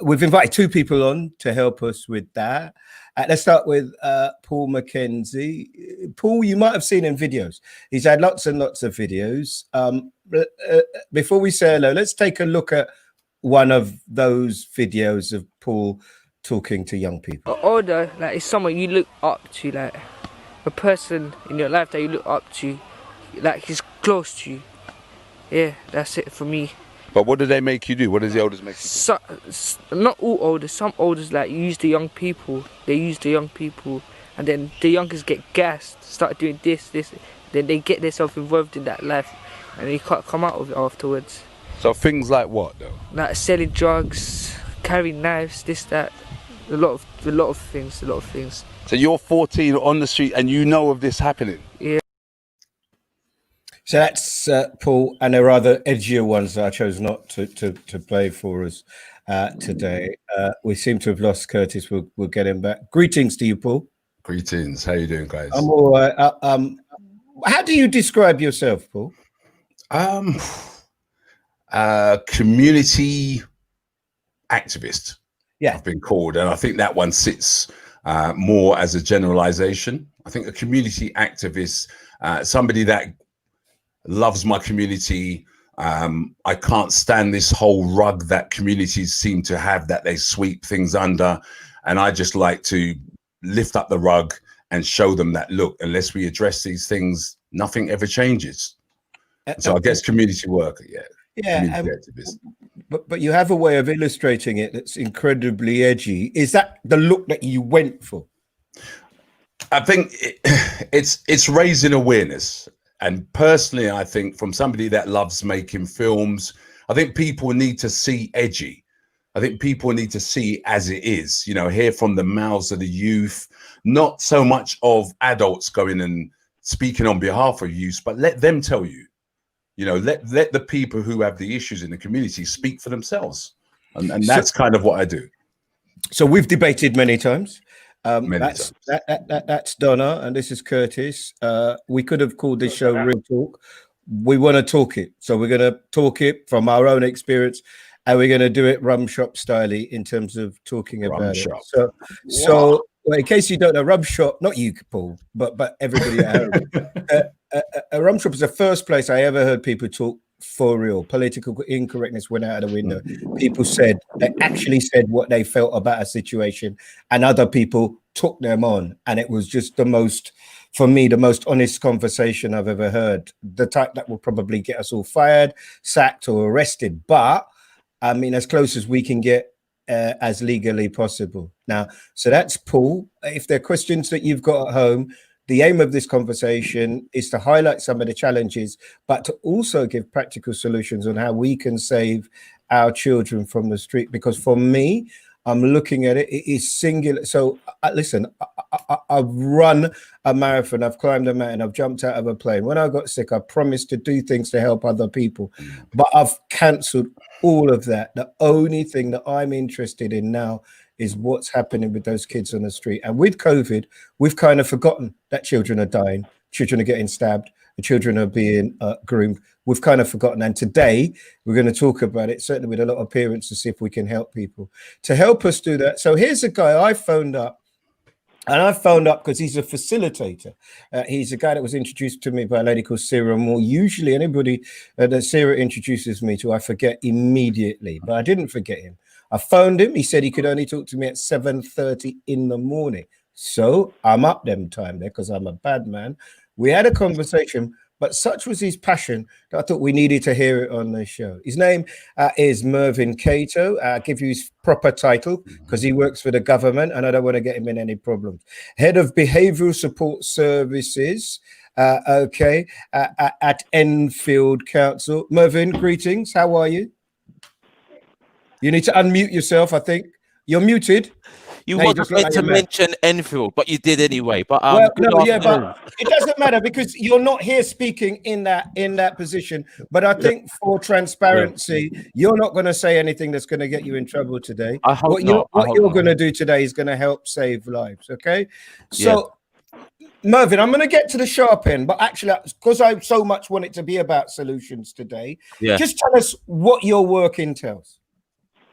we've invited 2 people on to help us with that. Let's start with Paul McKenzie. Paul, you might have seen in videos. He's had lots and lots of videos. Before we say hello, let's take a look at one of those videos of Paul talking to young people. Older, like, it's someone you look up to, like a person in your life that you look up to, like he's close to you. Yeah, that's it for me. But what do they make you do? What does the elders make you do? Not all elders. Some elders like use the young people. They use the young people, and then the youngers get gassed, start doing this. Then they get themselves involved in that life, and they can't come out of it afterwards. So things like what though? Like selling drugs, carrying knives, this, that. A lot of things. So you're 14 on the street and you know of this happening? Yeah. So that's Paul, and there are other edgier ones that I chose not to play for us today. We seem to have lost Curtis. We'll get him back. Greetings to you, Paul. Greetings. How you doing, guys? I'm all right. How do you describe yourself, Paul? Community activist. Yeah, I've been called, and I think that one sits more as a generalization. I think a community activist, somebody that loves my community. I can't stand this whole rug that communities seem to have, that they sweep things under, and I just like to lift up the rug and show them that, look, unless we address these things, nothing ever changes. So I guess community work, but you have a way of illustrating it that's incredibly edgy. Is that the look that you went for? I think it's raising awareness. And personally, I think from somebody that loves making films, I think people need to see edgy. I think people need to see as it is, you know, hear from the mouths of the youth, not so much of adults going and speaking on behalf of youth, but let them tell you, you know, let the people who have the issues in the community speak for themselves. And that's kind of what I do. So we've debated many times. Many That's times. that's Donna, and this is Curtis. We could have called this show Real Talk. We want to talk it, so we're going to talk it from our own experience, and we're going to do it rum shop style in terms of talking about it. So well, in case you don't know, rum shop, not you, Paul, but everybody at home. A rum shop is the first place I ever heard people talk for real. Political incorrectness went out of the window. People they actually said what they felt about a situation, and other people took them on. And it was just the most honest conversation I've ever heard. The type that will probably get us all fired, sacked, or arrested. But I mean, as close as we can get as legally possible. Now, so that's Paul. If there are questions that you've got at home, the aim of this conversation is to highlight some of the challenges, but to also give practical solutions on how we can save our children from the street, because for me, I'm looking at it, it is singular. So listen, I've run a marathon, I've climbed a mountain, I've jumped out of a plane. When I got sick, I promised to do things to help other people, but I've cancelled all of that. The only thing that I'm interested in now is what's happening with those kids on the street. And with COVID, we've kind of forgotten that children are dying, children are getting stabbed, the children are being groomed. We've kind of forgotten. And today we're going to talk about it, certainly with a lot of parents, to see if we can help people to help us do that. So here's a guy I phoned up. And I phoned up because he's a facilitator. He's a guy that was introduced to me by a lady called Sarah Moore. Usually anybody that Sarah introduces me to, I forget immediately, but I didn't forget him. I phoned him. He said he could only talk to me at 7:30 in the morning. So I'm up them time there because I'm a bad man. We had a conversation, but such was his passion that I thought we needed to hear it on the show. His name is Mervyn Cato. I'll give you his proper title because he works for the government and I don't want to get him in any problems. Head of Behavioural Support Services, at Enfield Council. Mervyn, greetings. How are you? You need to unmute yourself, I think. You're muted. You wasn't meant to mention Enfield, but you did anyway. But well, no, yeah, but it doesn't matter because you're not here speaking in that position. But I think for transparency, you're not going to say anything that's going to get you in trouble today. I hope what you're going to do today is going to help save lives. Okay, so. Mervyn, I'm going to get to the sharp end, but actually, because I so much want it to be about solutions today, just tell us what your work entails.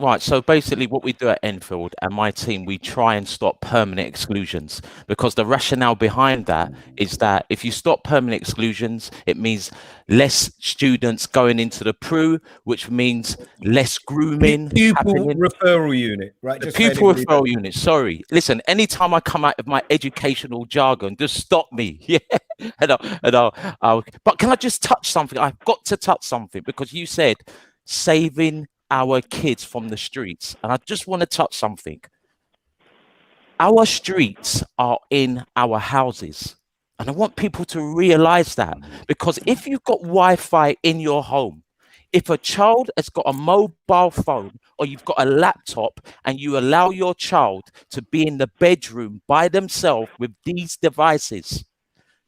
Right, so basically what we do at Enfield and my team, we try and stop permanent exclusions, because the rationale behind that is that if you stop permanent exclusions, it means less students going into the PRU, which means less grooming. Pupil referral unit, right? The pupil referral unit, sorry. Listen, anytime I come out of my educational jargon, just stop me. Yeah. But can I just touch something? I've got to touch something because you said saving our kids from the streets, and I just want to touch something. Our streets are in our houses, and I want people to realize that, because if you've got Wi-Fi in your home, if a child has got a mobile phone or you've got a laptop and you allow your child to be in the bedroom by themselves with these devices,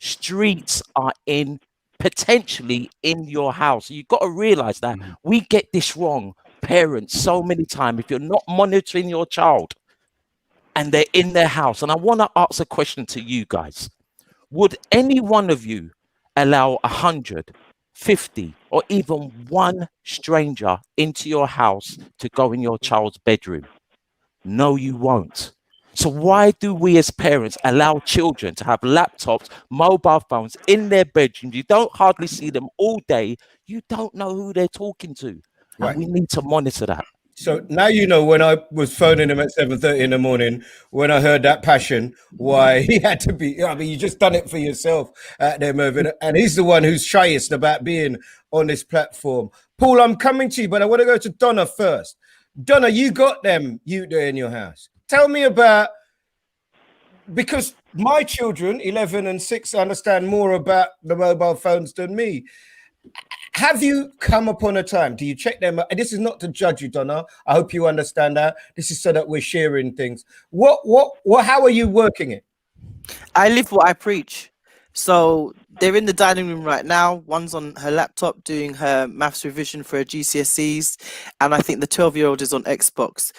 streets are potentially in your house. You've got to realize that. We get this wrong, parents, so many times. If you're not monitoring your child and they're in their house, and I want to ask a question to you guys. Would any one of you allow 100, 50, or even one stranger into your house to go in your child's bedroom? No, you won't. So why do we as parents allow children to have laptops, mobile phones in their bedrooms? You don't hardly see them all day. You don't know who they're talking to. Right. And we need to monitor that. So now you know when I was phoning him at 7:30 in the morning, when I heard that passion, why he had to be. I mean, you just done it for yourself there, Mervyn. And he's the one who's shyest about being on this platform. Paul, I'm coming to you, but I want to go to Donna first. Donna, you got them you there in your house. Tell me about, because my children, 11 and 6, understand more about the mobile phones than me. Have you come upon a time? Do you check them? This is not to judge you, Donna. I hope you understand that. This is so that we're sharing things. How are you working it? I live what I preach. So they're in the dining room right now. One's on her laptop doing her maths revision for her GCSEs. And I think the 12-year-old is on Xbox.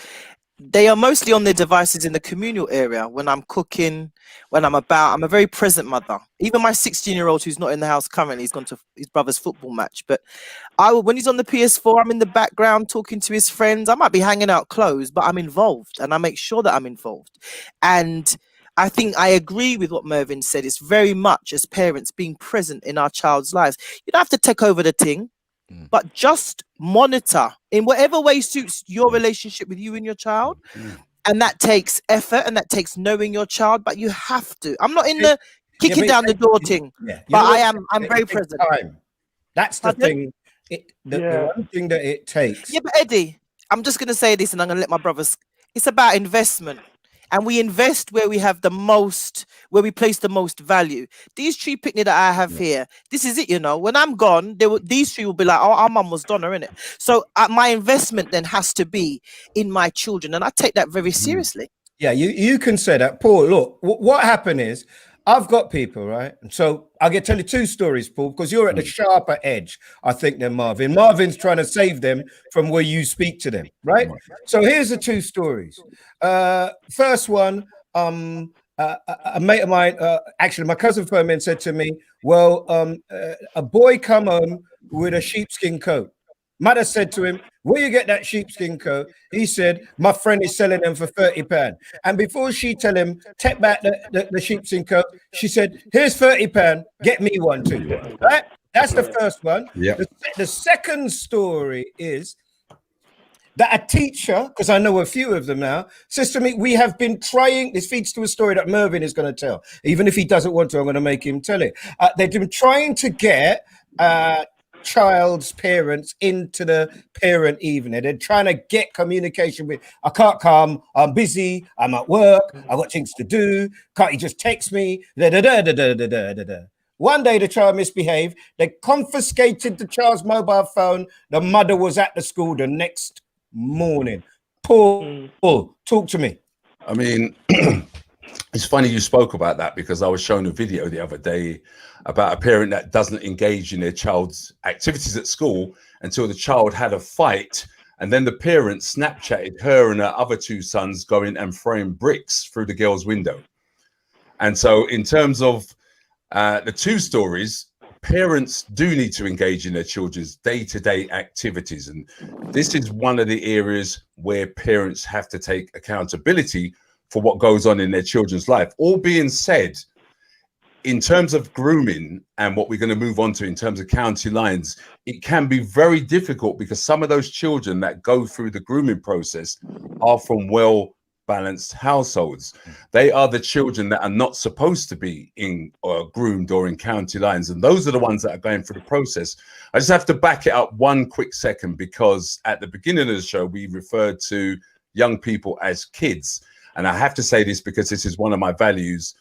They are mostly on their devices in the communal area. When I'm cooking, when I'm a very present mother. Even my 16-year-old who's not in the house currently, he's gone to his brother's football match. But when he's on the PS4, I'm in the background talking to his friends. I might be hanging out close, but I'm involved, and I make sure that I'm involved. And I think I agree with what Mervyn said. It's very much as parents being present in our child's lives. You don't have to take over the thing. But just monitor in whatever way suits your relationship with you and your child. And that takes effort and that takes knowing your child, but you have to. I'm not in the kicking down the door thing, but I'm very present. That's the thing. The one thing that it takes. Yeah, but Eddie, I'm just going to say this and I'm going to let my brothers. It's about investment. and we invest where we have the most, where we place the most value. These tree picnic that I have here, this is it, you know. When I'm gone, these three will be like, oh, our mum was Donna, innit? So my investment then has to be in my children, and I take that very seriously. Yeah, you can say that, Paul. Look, what happened is I've got people, right? And so I'll tell you two stories, Paul, because you're at the sharper edge, I think, than Marvin. Marvin's trying to save them from where you speak to them, right? So here's the two stories. First one, a mate of mine, actually, my cousin phoned me and said to me, well, a boy come home with a sheepskin coat. Mother said to him, where you get that sheepskin coat? He said, my friend is selling them for £30. And before she tell him, take back the sheepskin coat, she said, here's £30, get me one too. Right? That's the first one. Yeah. The second story is that a teacher, because I know a few of them now, says to me, we have been trying, this feeds to a story that Mervyn is going to tell. Even if he doesn't want to, I'm going to make him tell it. They've been trying to get child's parents into the parent evening. They're trying to get communication with, I can't come, I'm busy, I'm at work, I've got things to do, can't you just text me? One day the child misbehaved, they confiscated the child's mobile phone, the mother was at the school the next morning. Paul, talk to me. I mean, it's funny you spoke about that, because I was shown a video the other day about a parent that doesn't engage in their child's activities at school until the child had a fight, and then the parent Snapchatted her and her other two sons going and throwing bricks through the girl's window. And so in terms of the two stories, parents do need to engage in their children's day-to-day activities, and this is one of the areas where parents have to take accountability for what goes on in their children's life. All being said, in terms of grooming and what we're going to move on to in terms of county lines, it can be very difficult because some of those children that go through the grooming process are from well-balanced households. They are the children that are not supposed to be in groomed or in county lines, and those are the ones that are going through the process. I just have to back it up one quick second, because at the beginning of the show we referred to young people as kids, and I have to say this because this is one of my values.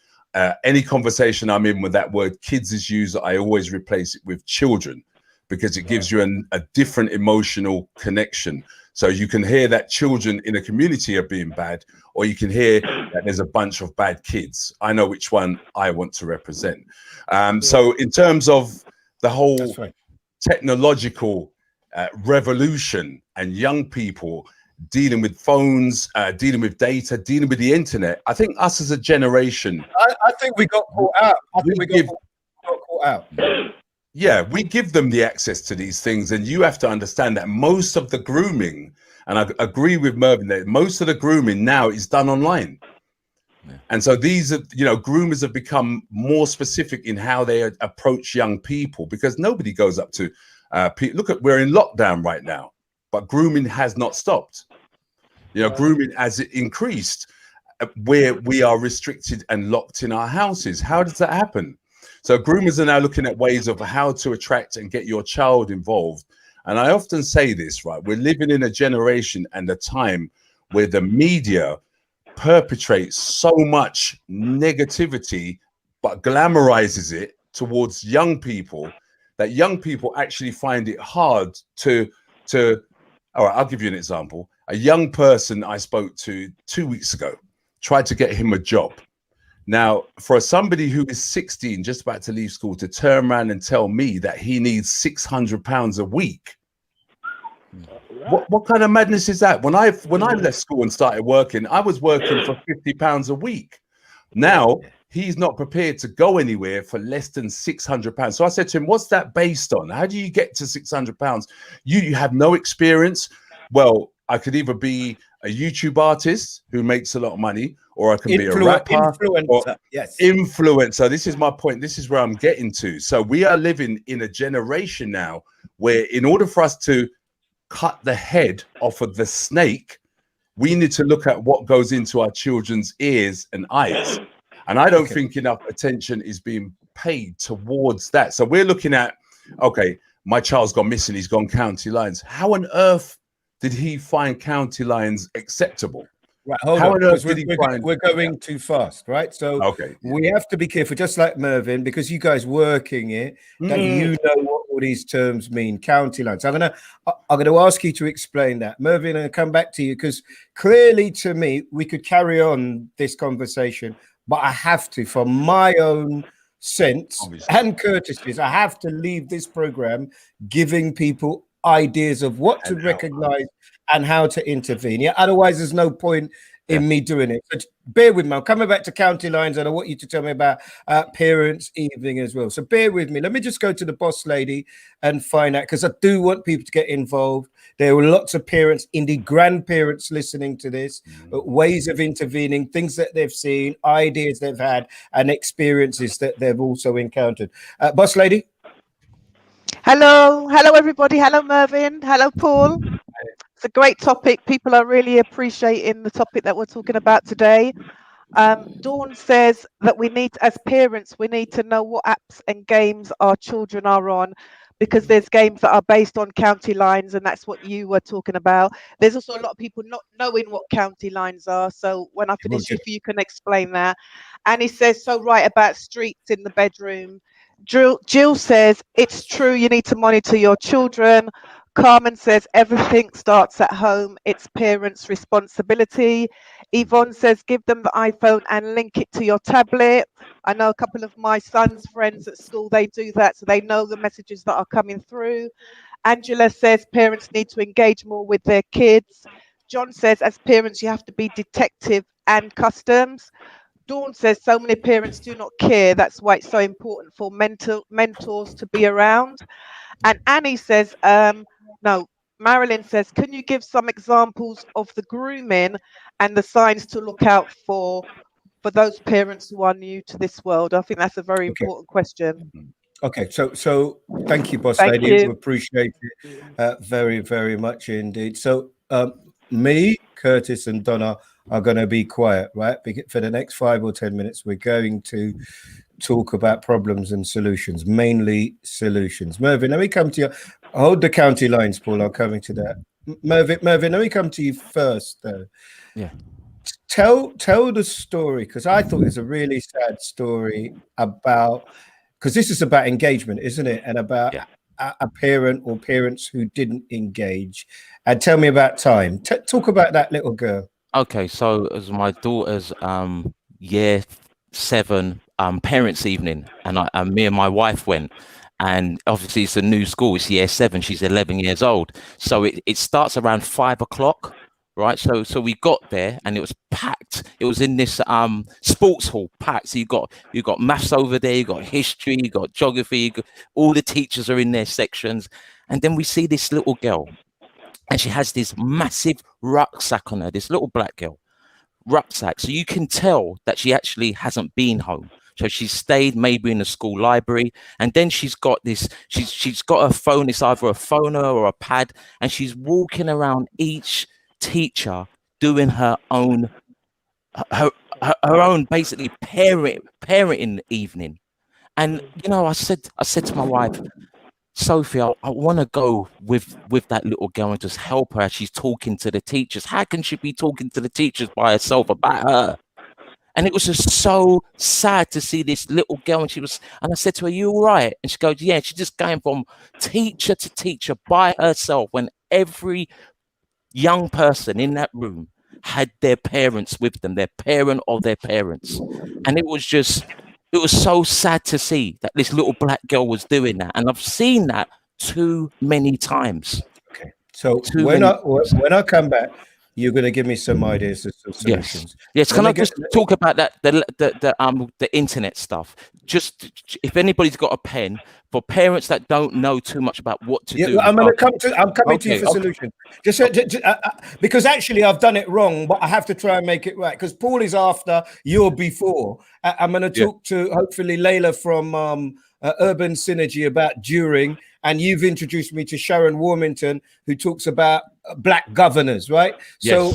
Any conversation I'm in with that word kids is used, I always replace it with children, because it gives you a different emotional connection. So you can hear that children in a community are being bad, or you can hear that there's a bunch of bad kids. I know which one I want to represent. So in terms of the whole technological revolution and young people dealing with phones, dealing with data, dealing with the internet, I think us as a generation, I think we got caught out. I think we got caught out. Yeah, we give them the access to these things, and you have to understand that most of the grooming, and I agree with Mervyn, that most of the grooming now is done online. And so these are, groomers have become more specific in how they approach young people, because nobody goes up to look at, we're in lockdown right now, but grooming has not stopped. Grooming has increased where we are restricted and locked in our houses. How does that happen? So groomers are now looking at ways of how to attract and get your child involved. And I often say this, right? We're living in a generation and a time where the media perpetrates so much negativity, but glamorizes it towards young people, that young people actually find it hard to all right, I'll give you an example. A young person I spoke to 2 weeks ago tried to get him a job. Now, for somebody who is 16, just about to leave school, to turn around and tell me that he needs £600 a week, what kind of madness is that? When I left school and started working, I was working for £50 a week. Now, he's not prepared to go anywhere for less than £600. So I said to him, what's that based on? How do you get to £600? You have no experience. Well, I could either be a YouTube artist who makes a lot of money, or I can be a rapper. Influencer, yes. Influencer. This is my point. This is where I'm getting to. So we are living in a generation now where, in order for us to cut the head off of the snake, we need to look at what goes into our children's ears and eyes. And I don't think enough attention is being paid towards that. So we're looking at, okay, my child's gone missing, he's gone county lines. How on earth did he find county lines acceptable? Right, hold How on, on earth because did he find? we're going too fast, right? So Okay. we have to be careful, just like Mervyn, because you guys working it, that you know what all these terms mean, county lines. I'm gonna ask you to explain that, Mervyn. I'm gonna come back to you because clearly, to me, we could carry on this conversation, but I have to, for my own sense Obviously. and courtesies, I have to leave this program giving people ideas of what to recognize and how to intervene. Yeah, otherwise there's no point in me doing it. So bear with me. I'm coming back to county lines, and I want you to tell me about parents' evening as well. So bear with me. Let me just go to the boss lady and find out, because I do want people to get involved. There were lots of parents, indeed grandparents, listening to this, ways of intervening, things that they've seen, ideas they've had, and experiences that they've also encountered. Boss lady. Hello everybody. Hello Mervyn. Hello Paul. It's a great topic. People are really appreciating the topic that we're talking about today. Dawn says that we need, as parents, we need to know what apps and games our children are on, because there's games that are based on county lines, and that's what you were talking about. There's also a lot of people not knowing what county lines are. So when I finish, if you can explain that. And he says, so right about streets in the bedroom. Jill says, it's true, you need to monitor your children. Carmen says, everything starts at home. It's parents' responsibility. Yvonne says, give them the iPhone and link it to your tablet. I know a couple of my son's friends at school, they do that, so they know the messages that are coming through. Angela says, parents need to engage more with their kids. John says, as parents, you have to be detective and customs. Dawn says, so many parents do not care. That's why it's so important for mentors to be around. And Annie says, no, Marilyn says, can you give some examples of the grooming and the signs to look out for those parents who are new to this world? I think that's a very important question. Okay, so thank you, boss Thank lady. you. We appreciate it very, very much indeed. So me, Curtis, and Donna are going to be quiet, right? For the next 5 or 10 minutes, we're going to talk about problems and solutions, mainly solutions. Mervyn, let me come to you. Hold the county lines, Paul. I'm coming to that. Mervyn, let me come to you first, though. Yeah. Tell the story, because I thought it's a really sad story about, because this is about engagement, isn't it? And about a parent or parents who didn't engage. And tell me about time. Talk about that little girl. Okay, so as my daughter's year 7 parents' evening, and me and my wife went, and obviously it's a new school. It's year 7. She's 11 years old, so it starts around 5 o'clock. Right, so we got there and it was packed. It was in this sports hall, packed. So you got maths over there, you got history, you got geography, all the teachers are in their sections. And then we see this little girl, and she has this massive rucksack on her, this little black girl rucksack. So you can tell that she actually hasn't been home. So she's stayed maybe in the school library, and then she's got this, she's got a phone. It's either a phone or a pad, and she's walking around each teacher doing her own basically parenting evening. And you know, I said to my wife, Sophie, I want to go with that little girl and just help her as she's talking to the teachers. How can she be talking to the teachers by herself about her? And it was just so sad to see this little girl, and I said to her, you all right? And she goes, yeah. She's just going from teacher to teacher by herself, when every young person in that room had their parents with them, their parent or their parents. And it was so sad to see that this little black girl was doing that. And I've seen that too many times. Okay. So when I come back, you're going to give me some ideas of solutions. Yes. Can I just talk about that the internet stuff? Just if anybody's got a pen, for parents that don't know too much about what to do. I'm coming to you for solutions. Just because actually I've done it wrong, but I have to try and make it right. Because Paul is after, you're before. I'm going to talk to hopefully Layla from Urban Synergy about during, and you've introduced me to Sharon Warmington, who talks about black governors, right? Yes. So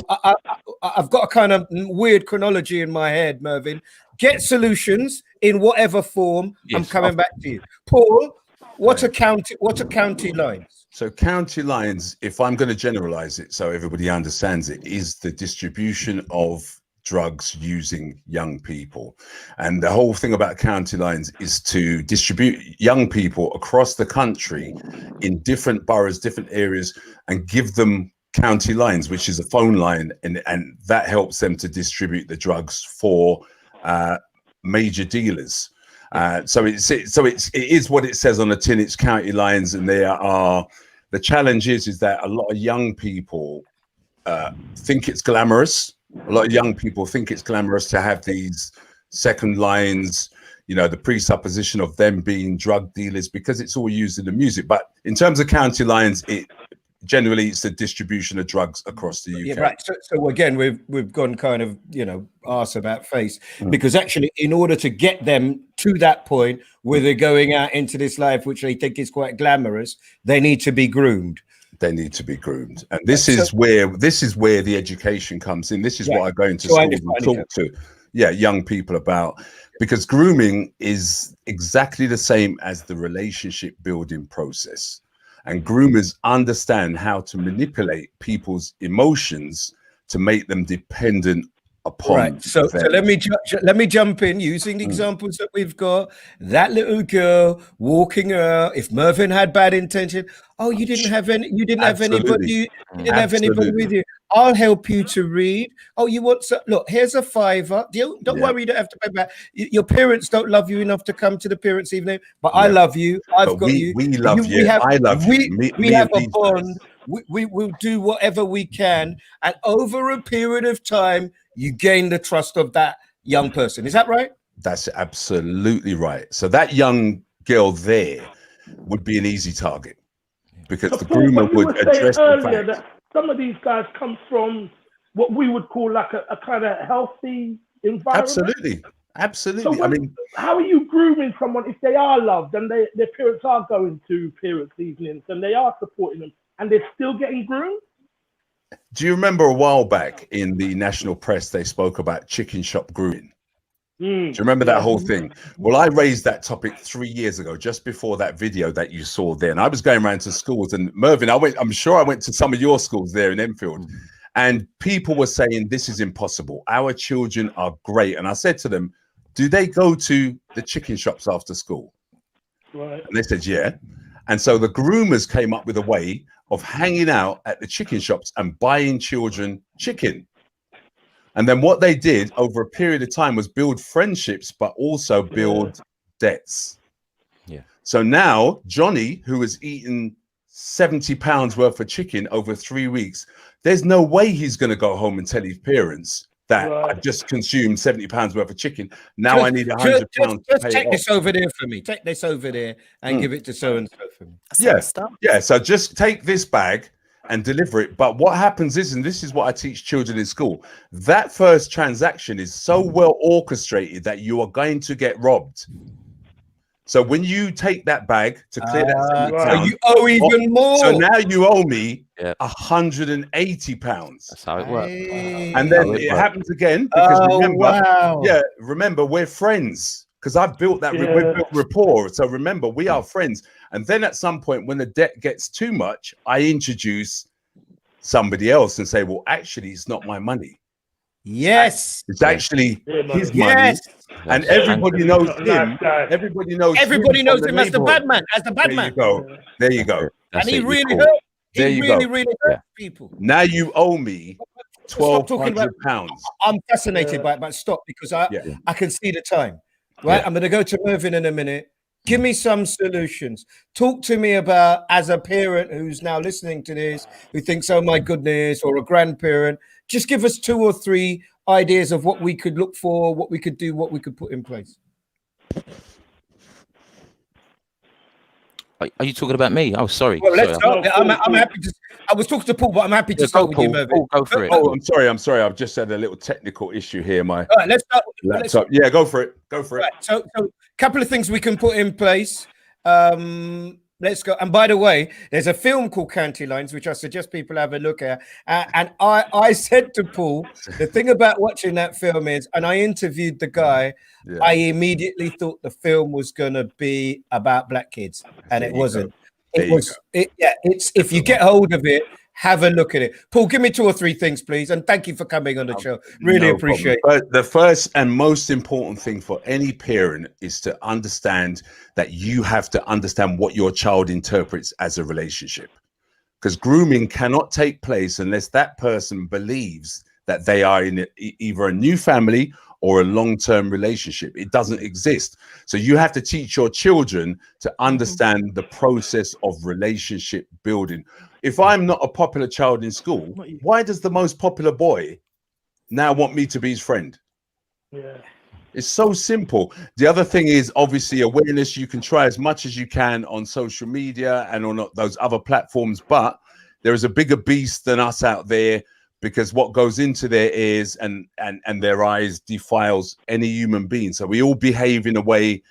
I've got a kind of weird chronology in my head, Mervyn. Get solutions in whatever form. Yes. I'm coming back to you, Paul. What are county lines? So county lines, if I'm going to generalize it so everybody understands it, is the distribution of drugs using young people. And the whole thing about county lines is to distribute young people across the country in different boroughs, different areas, and give them county lines, which is a phone line, and that helps them to distribute the drugs for major dealers. So it is what it says on the tin. It's county lines, and the challenge is that a lot of young people think it's glamorous. A lot of young people think it's glamorous to have these second lines, you know, the presupposition of them being drug dealers because it's all used in the music. But in terms of county lines, generally it's the distribution of drugs across the UK. Yeah, right. So again, we've gone kind of, you know, arse about face, because actually in order to get them to that point where they're going out into this life, which they think is quite glamorous, they need to be groomed. They need to be groomed. And this is where the education comes in. This is what I go into schools and talk to young people about, because grooming is exactly the same as the relationship building process. And groomers understand how to manipulate people's emotions to make them dependent upon. Right. So let me jump in using the examples that we've got. That little girl walking out. If Mervyn had bad intention, you didn't have any. You didn't have anybody. You didn't have anybody with you. I'll help you to read. Oh, you want some? Look, here's a £5. Don't worry, you don't have to pay back. Your parents don't love you enough to come to the parents' evening, but I love you. I've got you. We love you. I love you. We have a bond. We will do whatever we can, and over a period of time, you gain the trust of that young person. Is that right? That's absolutely right. So that young girl there would be an easy target, because the groomer would address the fact that some of these guys come from what we would call like a kind of healthy environment. Absolutely. So how are you grooming someone if they are loved and their parents are going to parents' evenings and they are supporting them and they're still getting groomed? Do you remember a while back in the national press, they spoke about chicken shop grooming? Do you remember that whole thing? Well, I raised that topic 3 years ago, just before that video that you saw there. And I was going around to schools, and Mervyn, I'm sure I went to some of your schools there in Enfield, and people were saying, this is impossible. Our children are great. And I said to them, do they go to the chicken shops after school? Right. And they said, yeah. And so the groomers came up with a way of hanging out at the chicken shops and buying children chicken. And then what they did over a period of time was build friendships, but also build debts. Yeah. So now Johnny, who has eaten £70 worth of chicken over 3 weeks, there's no way he's going to go home and tell his parents that I've just consumed £70 worth of chicken. Now I need £100 to pay take it this off. over there for me. Take this over there and give it to so and so for me. Yeah. So just take this bag and deliver it. But what happens is, and this is what I teach children in school, that first transaction is so well orchestrated that you are going to get robbed. So when you take that bag to clear that £70, so you owe even more. So now you owe me £180. That's how it works. And then it happens again, because remember, we're friends, because I've built that we've built rapport. So remember, we are friends. And then at some point, when the debt gets too much, I introduce somebody else and say, well, actually, it's not my money. Yes. It's actually his money. And everybody knows him. Everybody knows him as the bad man, There you go. And he really hurt. He really hurt people. Now you owe me £1,200. I'm fascinated by it, but stop, because I can see the time. Right, I'm going to go to Mervyn in a minute. Give me some solutions. Talk to me about, as a parent who's now listening to this, who thinks, oh my goodness, or a grandparent, just give us 2 or 3 ideas of what we could look for, what we could do, what we could put in place. Are you talking about me? Oh, sorry. Well, let's start. I'm happy to. I was talking to Paul, but I'm happy to start with you, Mervyn. Paul, go for it. Oh, I'm sorry. I've just had a little technical issue here. My all right, let's start. laptop. Yeah, go for it. Go for it. Right, so a couple of things we can put in place. Let's go. And by the way, there's a film called County Lines, which I suggest people have a look at. And I said to Paul, the thing about watching that film is, and I interviewed the guy, I immediately thought the film was going to be about black kids, and it wasn't. There you go. It's if you get hold of it, have a look at it. Paul, give me 2 or 3 things, please, and thank you for coming on the show. Really No appreciate problem. it. But the first and most important thing for any parent is to understand that you have to understand what your child interprets as a relationship, because grooming cannot take place unless that person believes that they are in either a new family or a long-term relationship. It doesn't exist. So you have to teach your children to understand the process of relationship building. If I'm not a popular child in school, why does the most popular boy now want me to be his friend? Yeah. It's so simple. The other thing is obviously awareness. You can try as much as you can on social media and on those other platforms, but there is a bigger beast than us out there, because what goes into their ears and their eyes defiles any human being. So we all behave in a way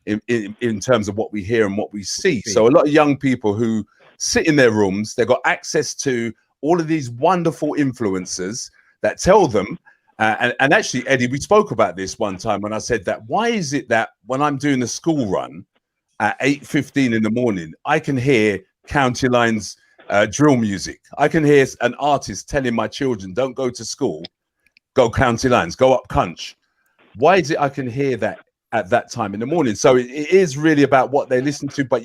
in terms of what we hear and what we see. So a lot of young people who sit in their rooms, they've got access to all of these wonderful influencers that tell them, and actually, Eddie, we spoke about this one time when I said that, why is it that when I'm doing the school run at 8:15 in the morning, I can hear County Lines drill music. I can hear an artist telling my children, don't go to school, go County Lines, go up Cunch. Why is it I can hear that at that time in the morning? So it is really about what they listen to, but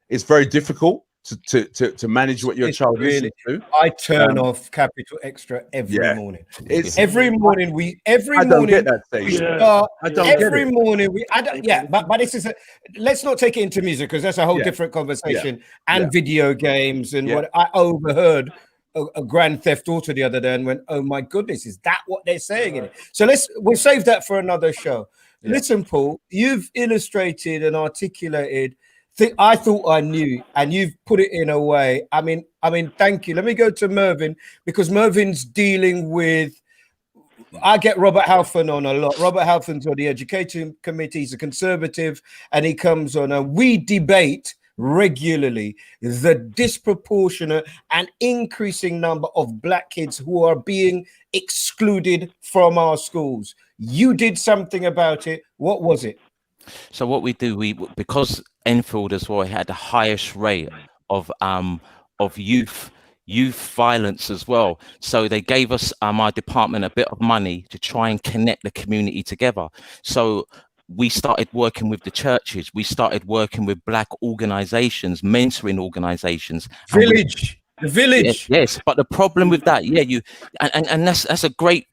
it's very difficult to manage what your child listens to. I turn off Capital Extra every morning. It's every morning we I don't get that station. start, I don't every get it. morning but this is let's not take it into music, because that's a whole different conversation, and video games and what I overheard a Grand Theft Auto the other day and went, oh my goodness, is that what they're saying in it? So we'll save that for another show. Listen, Paul, you've illustrated and articulated I thought I knew, and you've put it in a way. I mean, thank you. Let me go to Mervyn, because Mervyn's dealing with. I get Robert Halfon on a lot. Robert Halfon's on the education committee. He's a conservative, and he comes on, and we debate regularly the disproportionate and increasing number of black kids who are being excluded from our schools. You did something about it. What was it? So what we do, because Enfield as well had the highest rate of youth violence as well. So they gave us our department a bit of money to try and connect the community together. So we started working with the churches. We started working with black organizations, mentoring organizations. The village. Yes, but the problem with that, and that's a great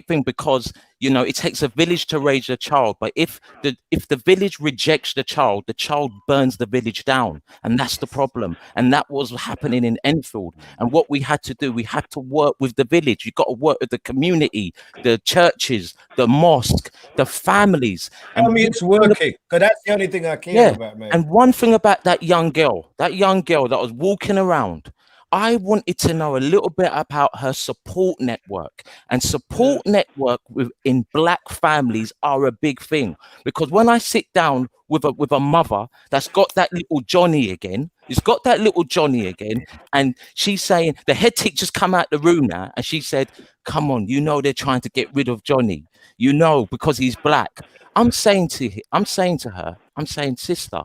thing, because it takes a village to raise a child. But if the village rejects the child burns the village down, and that's the problem. And that was happening in Enfield. And what we had to do, we had to work with the village. You got to work with the community, the churches, the mosque, the families. Tell me it's working, because that's the only thing I care about, man. And one thing about that young girl that was walking around, I wanted to know a little bit about her support network. And support network in black families are a big thing, because when I sit down with a mother that's got that little Johnny again, and she's saying, the head teacher's come out the room now, and she said, come on, they're trying to get rid of Johnny, because he's black. I'm saying to her, sister,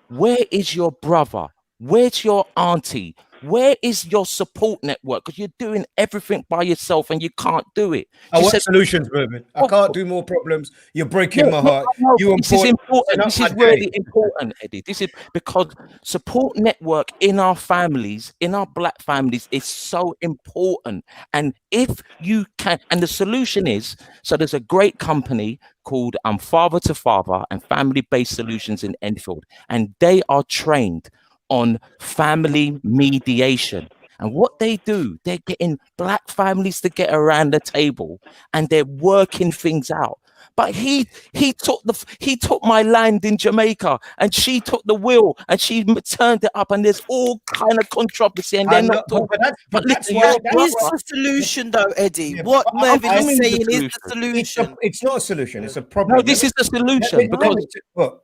where is your brother? Where's your auntie? Where is your support network? Because you're doing everything by yourself and you can't do it. I want solutions, Mervyn. I can't do more problems. You're breaking my heart. This is important. This is really important, Eddie. This is because support network in our families, in our black families, is so important. And if you can, and the solution is, so there's a great company called Father to Father and Family-Based Solutions in Enfield, and they are trained on family mediation. And what they do, they're getting black families to get around the table and they're working things out. But he took my land in Jamaica, and she took the will and she turned it up, and there's all kind of controversy, and they're not talking. But listen, what is the solution, though, Eddie? What Mervyn is saying is the solution. It's not a solution. It's a problem. No, this is the solution.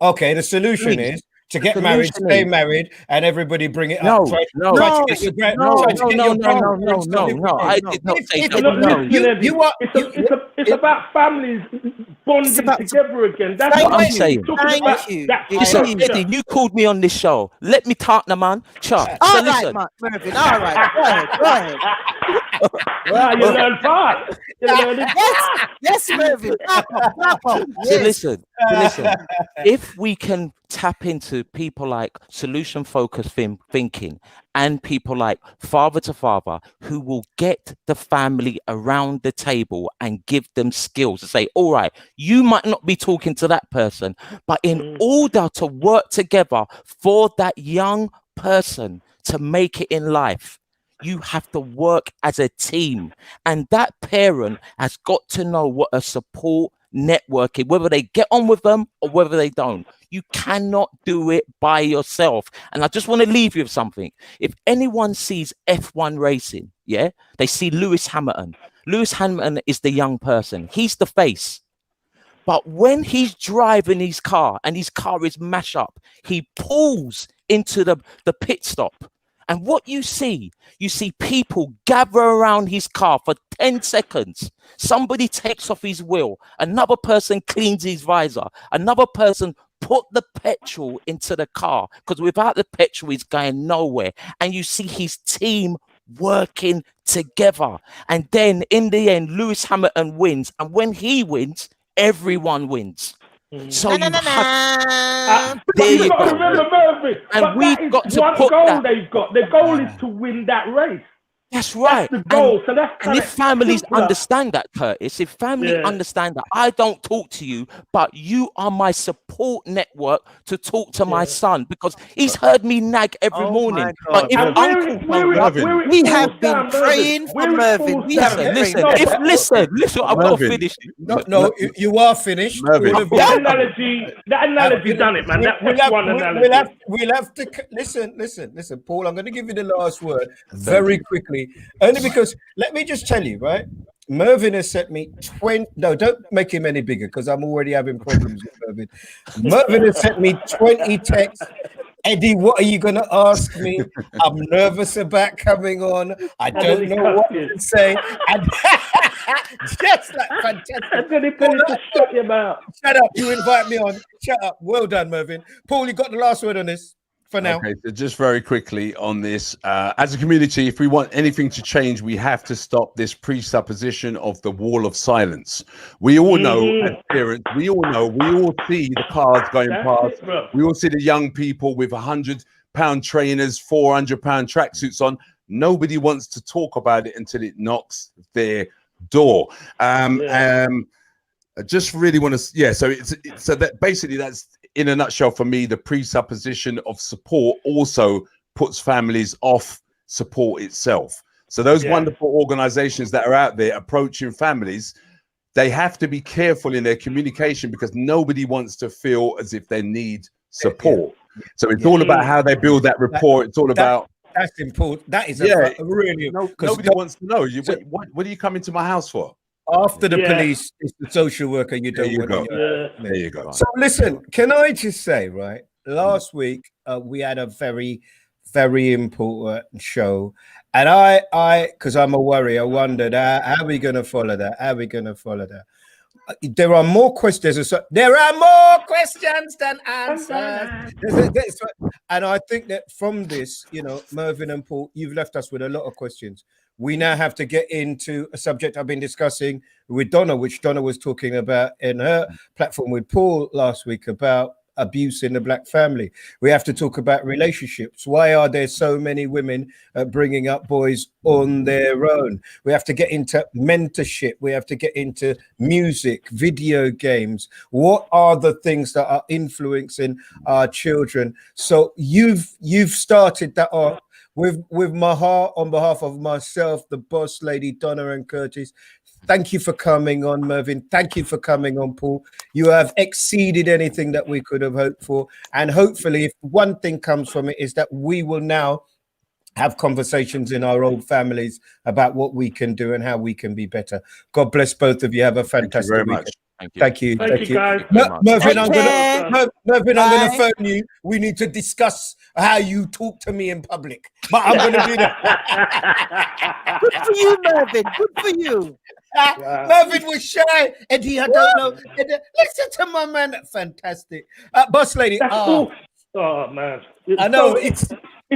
Okay, the solution is to get married, Solution stay is- married, and everybody bring it No, up. Try no, to get your grand, no, try to no, get no, your no, grandparents no, to live with I you. did not say If that. You're not No. listening, Eddie. you are, It's about families bonding together again. That's What what I'm saying. talking about. That Listen, structure. Eddie, you called me on this show. Let me talk, man. Chuck. So All right, listen. Mervyn. All right. Go ahead. Go ahead. Well, you learn fast. You learn it fast. Yes, Mervyn. Clap up. So Yes. listen, if we can tap into people like solution focused thinking and people like father to father who will get the family around the table and give them skills to say, all right, you might not be talking to that person, but in order to work together for that young person to make it in life, you have to work as a team. And that parent has got to know what a support network is, whether they get on with them or whether they don't. You cannot do it by yourself. And I just want to leave you with something. If anyone sees F1 racing, yeah, they see Lewis Hamilton. Lewis Hamilton is the young person. He's the face. But when he's driving his car and his car is mashed up, he pulls into the pit stop. And what you see people gather around his car for 10 seconds. Somebody takes off his wheel. Another person cleans his visor. Another person put the petrol into the car, because without the petrol, he's going nowhere. And you see his team working together. And then in the end, Lewis Hamilton wins. And when he wins, everyone wins. So you have there you go. Remember, Mervyn, And we've got to one put goal that. they've got. The goal is to win that race. That's right. That's the goal. And, So that's and kind if of families simpler. understand that, Curtis, if family understand that I don't talk to you, but you are my support network to talk to my son, because he's heard me nag every morning. But if Uncle Mervyn, We have been praying for Mervyn. We have been listen, praying. listen, I've got to finish. No, you are finished. Mervyn. All of you. That analogy done it, man. That which one analogy? We'll have to listen, Paul. I'm going to give you the last word very quickly, only because let me just tell you, right? Mervyn has sent me 20. No, don't make him any bigger, because I'm already having problems with Mervyn. Mervyn has sent me 20 texts. Eddie, what are you going to ask me? I'm nervous about coming on. I don't know what to say. And just like fantastic. I'm going to tell you to shut your mouth. Shut up. You invite me on. Shut up. Well done, Mervyn. Paul, you got the last word on this for now. Okay, so just very quickly on this, as a community, if we want anything to change, we have to stop this presupposition of the wall of silence. We all know, as parents, we all see the cars going past. We all see the young people with £100 trainers, £400 tracksuits on. Nobody wants to talk about it until it knocks their door. I just really want to, so that basically that's, in a nutshell, for me, the presupposition of support also puts families off support itself. So those wonderful organizations that are out there approaching families, they have to be careful in their communication, because nobody wants to feel as if they need support. So it's all about how they build that rapport. It's all about... That's important. That is really... Nobody wants to know. What are you coming to my house for? After the police, it's the social worker you don't want. There you go. So listen, can I just say, right? Last week we had a very, very important show, and I, because I'm a worrier, wondered how are we going to follow that? How are we going to follow that? There are more questions. There are more questions than answers. And I think that from this, Mervyn and Paul, you've left us with a lot of questions. We now have to get into a subject I've been discussing with Donna, which Donna was talking about in her platform with Paul last week, about abuse in the Black family. We have to talk about relationships. Why are there so many women bringing up boys on their own? We have to get into mentorship. We have to get into music, video games. What are the things that are influencing our children? So you've started that off with my heart, on behalf of myself, the boss lady, Donna and Curtis. Thank you for coming on, Mervyn. Thank you for coming on, Paul. You have exceeded anything that we could have hoped for. And hopefully, if one thing comes from it, is that we will now have conversations in our own families about what we can do and how we can be better. God bless both of you. Have a fantastic very weekend. much. Thank you. Thank you. Thank you, guys. Mervyn, Take I'm care. gonna Bye. phone you. We need to discuss how you talk to me in public. But I'm gonna do that. Good for you, Mervyn. Good for you. Mervyn was shy. Eddie, I don't know. Eddie, listen to my man. Fantastic. Boss lady. That's all. Oh man, I know it's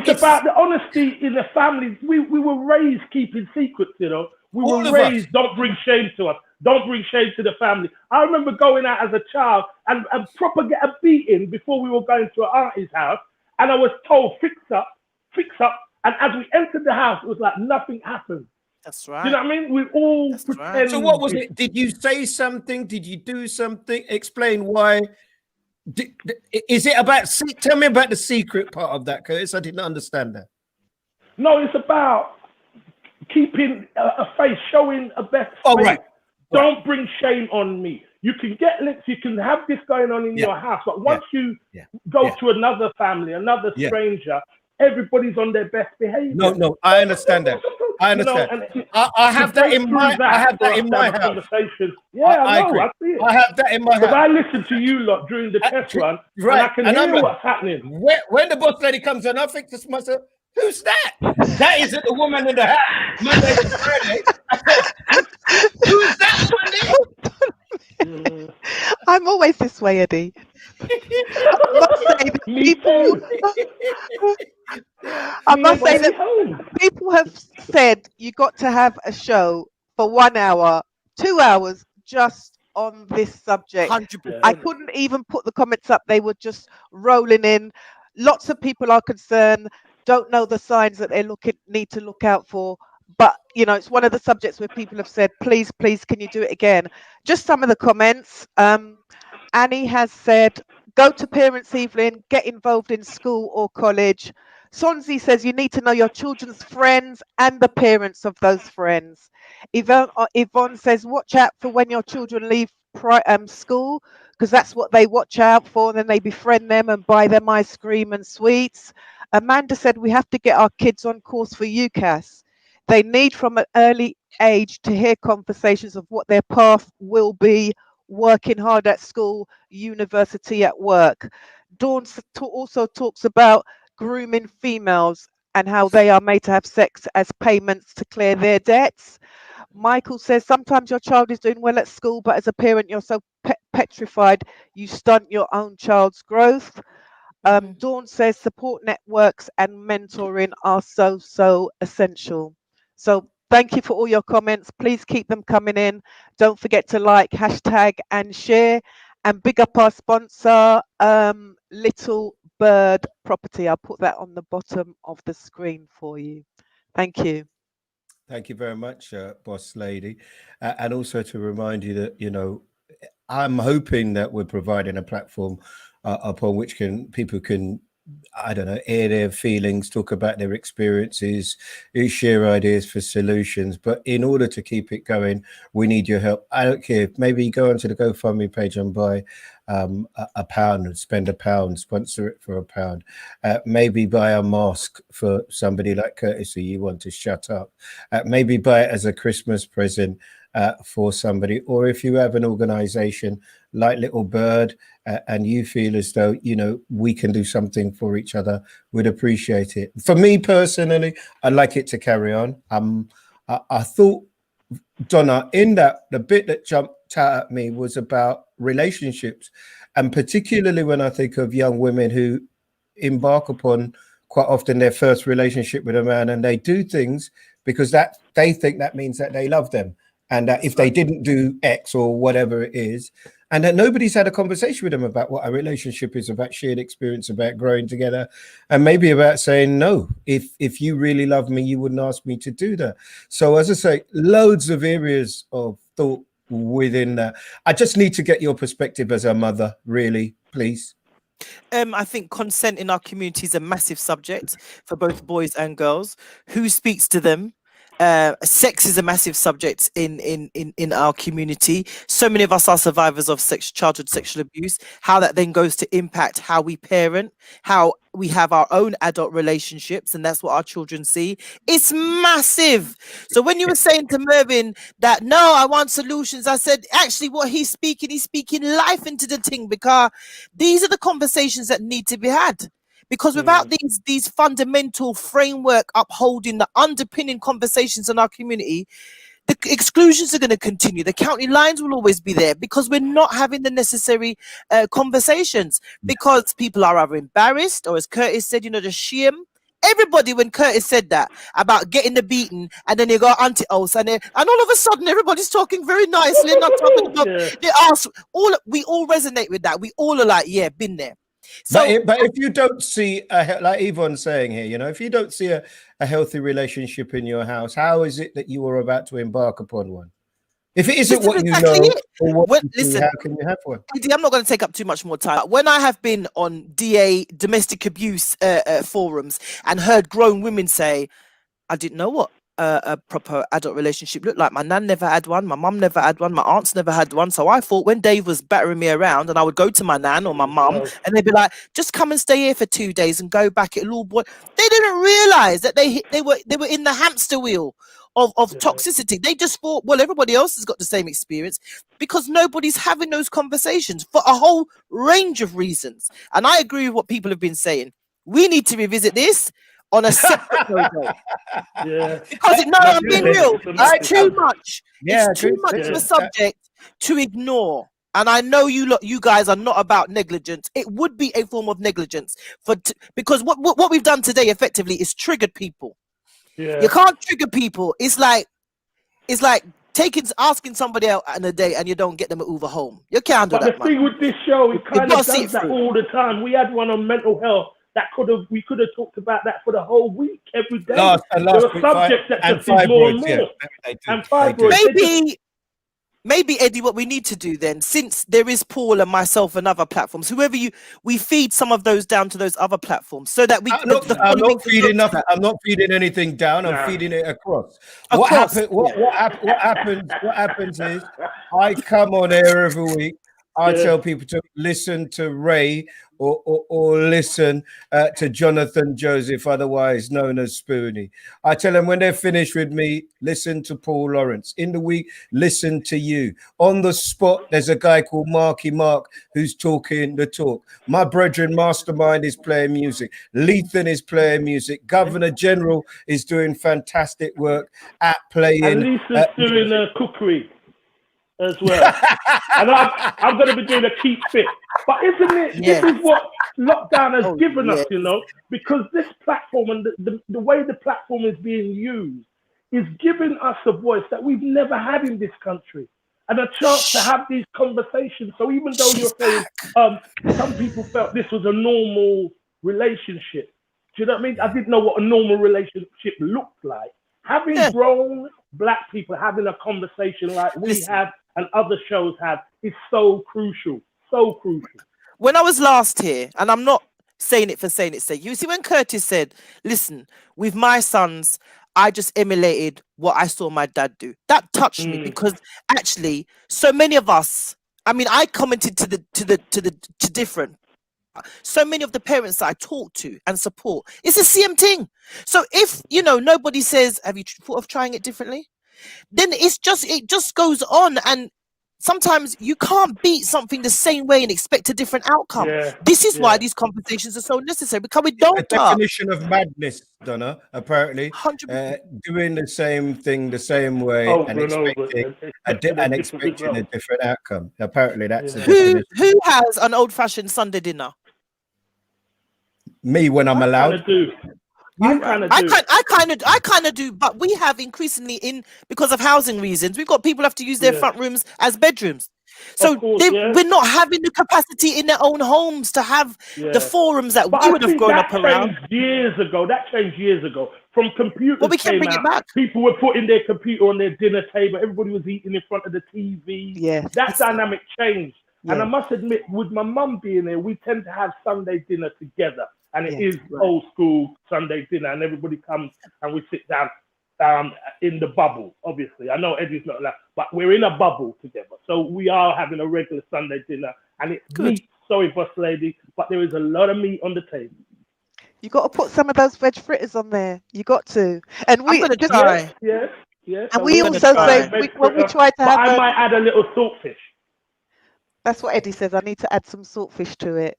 about the honesty in the family. We were raised keeping secrets, you know. We all were of raised, us. don't bring shame to us. Don't bring shame to the family. I remember going out as a child and proper get a beating before we were going to our auntie's house. And I was told, fix up. And as we entered the house, it was like nothing happened. That's right. You know what I mean? We all pretend. So what was it? Did you say something? Did you do something? Explain why. Is it about? Tell me about the secret part of that, Curtis. I didn't understand that. No, it's about keeping a face, showing a best face. Oh, right. Don't bring shame on me. You can get licks, you can have this going on in your house, but once you go to another family, another stranger, everybody's on their best behavior. No, I understand that. I understand. You know, I have that in my. I have that in my house. Yeah, I know. agree. I see it. I have that in my house. Because I listen to you lot during the test run, and I can hear what's happening. When the boss lady comes on, I think to myself, who's that? That isn't the woman in the house. Monday to Friday. Who's that one? I'm always this way, Eddie. I must say that people have said you got to have a show for 1 hour, 2 hours just on this subject. 100%. I couldn't even put the comments up. They were just rolling in. Lots of people are concerned, don't know the signs that they need to look out for. But, you know, it's one of the subjects where people have said, please, can you do it again? Just some of the comments. Annie has said, go to parents' evening, get involved in school or college. Sonzi says you need to know your children's friends and the parents of those friends. Yvonne says, watch out for when your children leave school, because that's what they watch out for. Then they befriend them and buy them ice cream and sweets. Amanda said we have to get our kids on course for UCAS. They need from an early age to hear conversations of what their path will be, working hard at school, university, at work. Dawn also talks about grooming females and how they are made to have sex as payments to clear their debts. Michael says sometimes your child is doing well at school, but as a parent you're so petrified you stunt your own child's growth. Dawn says support networks and mentoring are so essential. So thank you for all your comments. Please keep them coming in. Don't forget to like, hashtag and share. And big up our sponsor, Little Bird Property. I'll put that on the bottom of the screen for you. Thank you. Thank you very much, boss lady. And also to remind you that, you know, I'm hoping that we're providing a platform upon which people can, I don't know, air their feelings, talk about their experiences, share ideas for solutions. But in order to keep it going, we need your help. I don't care. Maybe go onto the GoFundMe page and buy a pound and spend £1, sponsor it for £1. Maybe buy a mask for somebody like Curtis who you want to shut up. Maybe buy it as a Christmas present for somebody. Or if you have an organization like Little Bird and you feel as though, you know, we can do something for each other, we'd appreciate it. For me personally, I'd like it to carry on. I thought, Donna, in that, the bit that jumped out at me was about relationships, and particularly when I think of young women who embark upon quite often their first relationship with a man, and they do things because that they think that means that they love them, and that if they didn't do X or whatever it is, and that nobody's had a conversation with them about what a relationship is, about shared experience, about growing together, and maybe about saying, no, if you really love me, you wouldn't ask me to do that. So as I say, loads of areas of thought within that. I just need to get your perspective as a mother, really, please. I think consent in our community is a massive subject for both boys and girls. Who speaks to them? sex is a massive subject in our community. So many of us are survivors of childhood sexual abuse. How that then goes to impact how we parent, how we have our own adult relationships, and that's what our children see. It's massive. So when you were saying to Mervyn that no, I want solutions, I said actually what he's speaking life into the thing, because these are the conversations that need to be had. Because without these fundamental framework upholding the underpinning conversations in our community, the exclusions are going to continue. The county lines will always be there because we're not having the necessary conversations, because people are either embarrassed or, as Curtis said, the shame. Everybody, when Curtis said that about getting the beating, and then you got Auntie Ose, and all of a sudden everybody's talking very nicely, not talking about they ask. We all resonate with that. We all are like, yeah, been there. So, but if you don't see like Yvonne's saying here, if you don't see a healthy relationship in your house, how is it that you are about to embark upon one? If it isn't what you know or what you see, how can you have one? I'm not going to take up too much more time. When I have been on DA domestic abuse forums and heard grown women say, I didn't know what a proper adult relationship looked like. My nan never had one. My mum never had one. My aunts never had one. So I thought when Dave was battering me around and I would go to my nan or my mum and they'd be like, just come and stay here for 2 days and go back. It'll all boy. They didn't realize that they were in the hamster wheel of toxicity. They just thought, well, everybody else has got the same experience, because nobody's having those conversations for a whole range of reasons. And I agree with what people have been saying. We need to revisit this on a separate program. Because I'm being real. It's too much. It's too much of a subject to ignore. And I know you guys are not about negligence. It would be a form of negligence because what we've done today effectively is triggered people. You can't trigger people. It's like asking somebody out on a date and you don't get them to Uber home. You can't do that. But the thing with this show, it kind of does that all the time. We had one on mental health. We could have talked about that for the whole week, every day. There were subjects that just did more and more. And fibroids. Maybe Eddie, what we need to do then, since there is Paul and myself and other platforms, we feed some of those down to those other platforms so that we. I'm not feeding nothing. I'm not feeding anything down. I'm feeding it across. What happens is I come on air every week. I tell people to listen to Ray or listen to Jonathan Joseph, otherwise known as Spoonie. I tell them when they're finished with me, listen to Paul Lawrence. In the week, listen to you. On the spot, there's a guy called Marky Mark who's talking the talk. My brethren Mastermind is playing music. Lethan is playing music. Governor General is doing fantastic work at playing. And Lisa's doing cookery as well. And I'm going to be doing a keep fit. But isn't it, this is what lockdown has given us, because this platform and the way the platform is being used is giving us a voice that we've never had in this country and a chance to have these conversations. So even though you're saying some people felt this was a normal relationship, do you know what I mean? I didn't know what a normal relationship looked like. Having grown Black people having a conversation like we have and other shows have is so crucial. So crucial. When I was last here, and I'm not saying it for saying it's sake, you see when Curtis said, listen, with my sons, I just emulated what I saw my dad do. That touched me because actually so many of us, I mean, I commented to different. So many of the parents that I talk to and support, it's the same thing. So if nobody says, have you thought of trying it differently? Then it just goes on, and sometimes you can't beat something the same way and expect a different outcome. This is why these conversations are so necessary, because we don't. The definition of madness, Donna, apparently, doing the same thing the same way and expecting a different outcome. Apparently, that's the definition. Who has an old-fashioned Sunday dinner? Me, when I'm allowed. I kind of do, but we have increasingly because of housing reasons, we've got people have to use their front rooms as bedrooms. So we're not having the capacity in their own homes to have the forums that we would have grown up around. That changed years ago. From computers we can bring it back. People were putting their computer on their dinner table. Everybody was eating in front of the TV. That dynamic changed. And I must admit, with my mum being there, we tend to have Sunday dinner together. And it is old school Sunday dinner, and everybody comes and we sit down. in the bubble. Obviously, I know Eddie's not allowed, but we're in a bubble together. So we are having a regular Sunday dinner, and it's meat. Sorry, boss lady, but there is a lot of meat on the table. You got to put some of those veg fritters on there. You got to. And we gonna just try. Yes. and So we we're also gonna say try veg when we fritter, try to but have I might add a little saltfish. that's what Eddie says. I need to add some saltfish to it.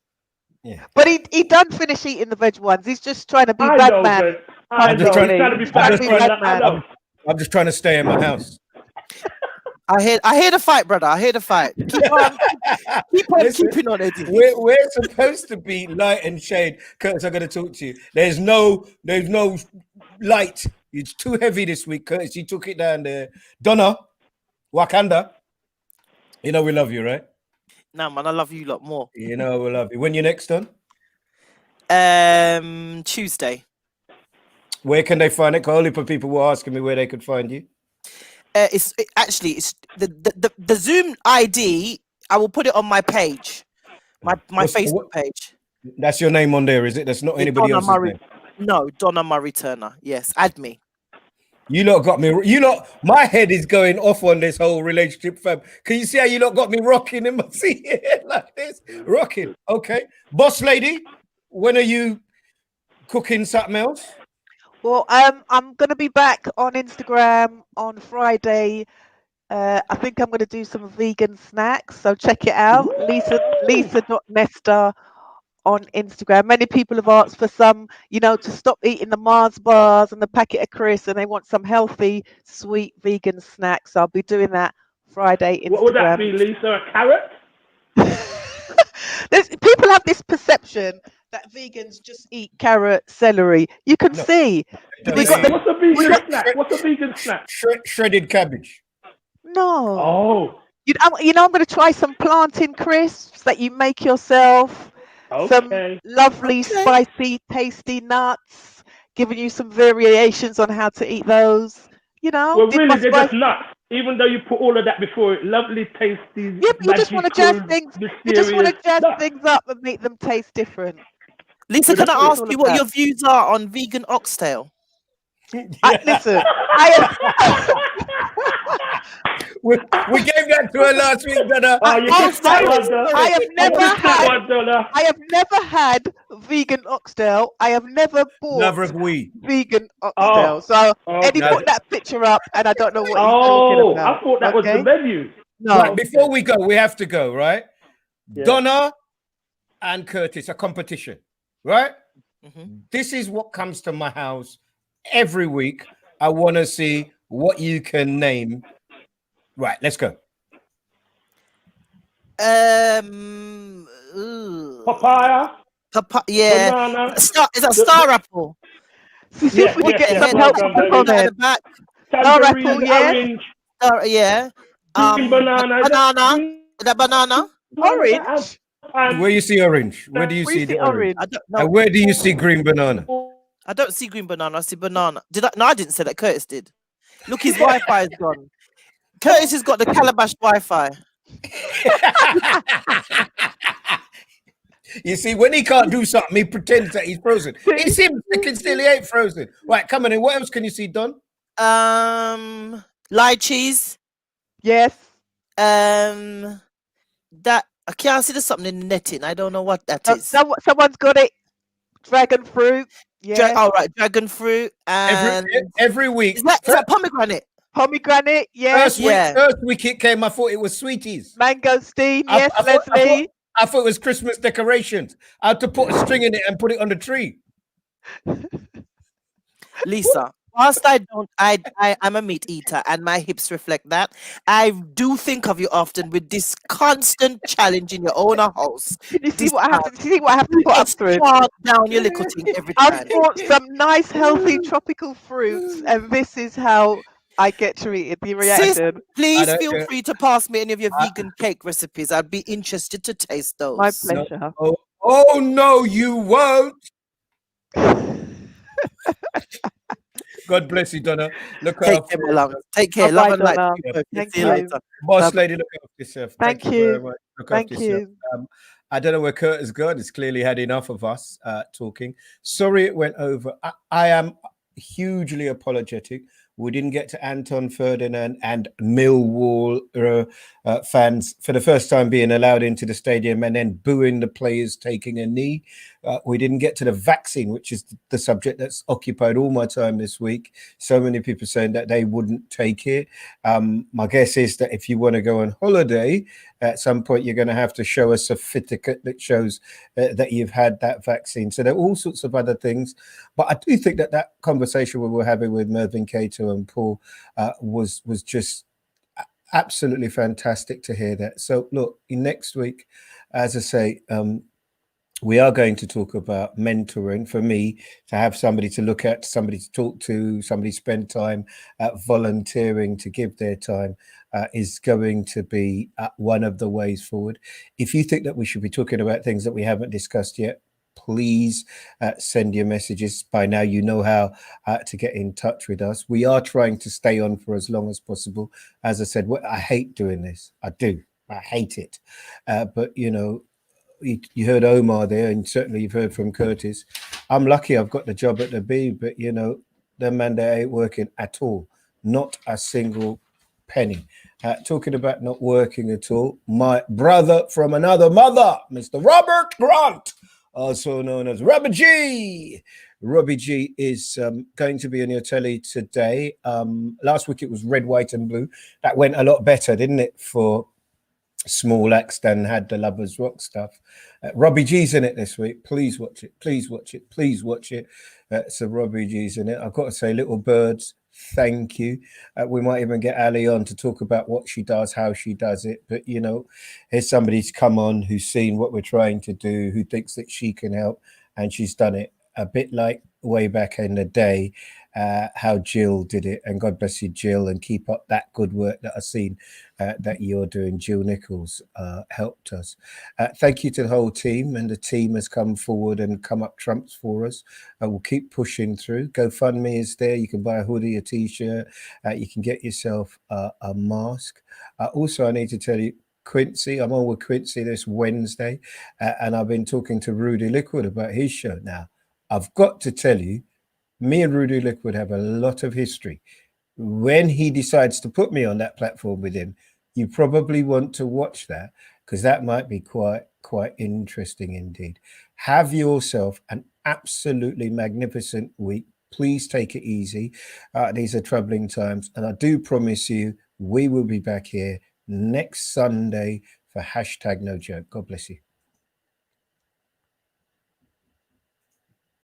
Yeah. But he done finish eating the veg ones. He's just trying to be I bad know, man. but I know. He's trying to be bad man. I'm just trying to stay in my house. I hear the fight, brother. I hear the fight. Keep on keeping on, Eddie. We're supposed to be light and shade. Curtis, I'm going to talk to you. There's no light. It's too heavy this week, Curtis. You took it down there. Donna, Wakanda. You know we love you, right? Nah, man, I love you a lot more. You know we love you. When you next on? Tuesday. Where can they find it? Only for people were asking me where they could find you. It's the Zoom ID. I will put it on my page, my Facebook page. That's your name on there, is it? That's not anybody Donna else's Murray. name. No, Donna Murray Turner. Yes, add me. You lot got me. You lot, my head is going off on this whole relationship, fam. Can you see how you lot got me rocking in my seat like this? Rocking. Okay. Boss lady, when are you cooking something else? Well, I'm gonna be back on Instagram on Friday. I think I'm gonna do some vegan snacks, so check it out. Lisa.Nesta on Instagram. Many people have asked for some, to stop eating the Mars bars and the packet of crisps, and they want some healthy, sweet vegan snacks. I'll be doing that Friday. Instagram. What would that be, Lisa? A carrot? People have this perception that vegans just eat carrot, celery. You can see. What's a vegan snack? What's a vegan snack? Shredded cabbage. No. Oh. I'm going to try some plantain crisps that you make yourself. Okay. Some lovely, spicy, tasty nuts. Giving you some variations on how to eat those. Well, really, they're just nuts. Even though you put all of that before it, lovely, tasty. Yeah, but you just want to jazz things. You just want to jazz things up and make them taste different. Lisa, can I ask you what your views are on vegan oxtail? Listen, we gave that to her last week, Donna. I have never had vegan oxtail. I have never bought vegan oxtail. So Eddie put that picture up, and I don't know what he's talking about. I thought that was the menu. No. Right, before we go, we have to go, right? Yeah. Donna and Curtis, a competition, right? Mm-hmm. This is what comes to my house every week. I want to see what you can name. Right, let's go. Papaya. Yeah. Banana. Is that star apple? See if we can get some help from the comment. Star apple, yeah. Yeah. Banana. The banana. Orange. Where you see orange? Where do you see the orange? I don't know. And where do you see green banana? I don't see green banana. I see banana. No, I didn't say that. Curtis did. Look, his Wi-Fi is gone. Curtis has got the calabash Wi-Fi. You see, when he can't do something, he pretends that he's frozen. It's him thinking still he ain't frozen. Right, come on in. What else can you see, Don? Lychees. Yes. That I can't see. There's something in the netting. I don't know what that is. Someone's got it. Dragon fruit. Yeah. All right, dragon fruit. And every week. Is that pomegranate? Pomegranate. Yes. First week it came. I thought it was sweeties. Mangosteen. Yes, Leslie. I thought it was Christmas decorations. I had to put a string in it and put it on the tree. Lisa, whilst I'm a meat eater and my hips reflect that, I do think of you often with this constant challenge in your own house. You see what I have to put up through? Down your little thing every time. I've bought some nice, healthy tropical fruits, and this is how I get treated. The reaction. Sis, please feel free to pass me any of your vegan cake recipes. I'd be interested to taste those. My pleasure. Oh no, you won't. God bless you, Donna. Look after yourself. Take care. Love and light. Thank you. Boss lady, look after yourself. Thank you very much. Thank you. I don't know where Kurt has gone. He's clearly had enough of us talking. Sorry it went over. I am hugely apologetic. We didn't get to Anton Ferdinand and Millwall fans for the first time being allowed into the stadium and then booing the players taking a knee. We didn't get to the vaccine, which is the subject that's occupied all my time this week. So many people saying that they wouldn't take it. My guess is that if you want to go on holiday, at some point you're going to have to show a certificate that shows that you've had that vaccine. So there are all sorts of other things. But I do think that that conversation we were having with Mervyn Cato and Paul was just absolutely fantastic to hear that. So look, next week, as I say, we are going to talk about mentoring. For me, to have somebody to look at, somebody to talk to, somebody spend time volunteering to give their time is going to be one of the ways forward. If you think that we should be talking about things that we haven't discussed yet, please send your messages. By now, you know how to get in touch with us. We are trying to stay on for as long as possible. As I said, I hate doing this. I do. I hate it. But, you know, you heard Omar there, and certainly you've heard from Curtis. I'm lucky I've got the job at the B, but, you know, the man there ain't working at all. Not a single penny. Talking about not working at all, my brother from another mother, Mr. Robert Grant, also known as Robbie G. Robbie G is going to be on your telly today. Last week it was Red, White and Blue. That went a lot better, didn't it, for Small Axe than had the Lovers Rock stuff. Robbie G's in it this week. Please watch it. Please watch it. Please watch it. So Robbie G's in it. I've got to say, Little Birds, thank you. We might even get Ali on to talk about what she does, how she does it. But, you know, here's somebody to come on who's seen what we're trying to do, who thinks that she can help, and she's done it a bit like way back in the day, how Jill did it. And God bless you, Jill, and keep up that good work that I've seen that you're doing. Jill Nichols helped us. Thank you to the whole team, and the team has come forward and come up trumps for us. We'll keep pushing through. GoFundMe is there. You can buy a hoodie, a t-shirt. You can get yourself a mask. Also, I need to tell you, Quincy, I'm on with Quincy this Wednesday, and I've been talking to Rudy Liquid about his show. Now, I've got to tell you, me and Rudy Liquid have a lot of history. When he decides to put me on that platform with him, you probably want to watch that, because that might be quite interesting indeed. Have yourself an absolutely magnificent week. Please take it easy. These are troubling times, and I do promise you we will be back here next Sunday for #NoJoke. God bless you.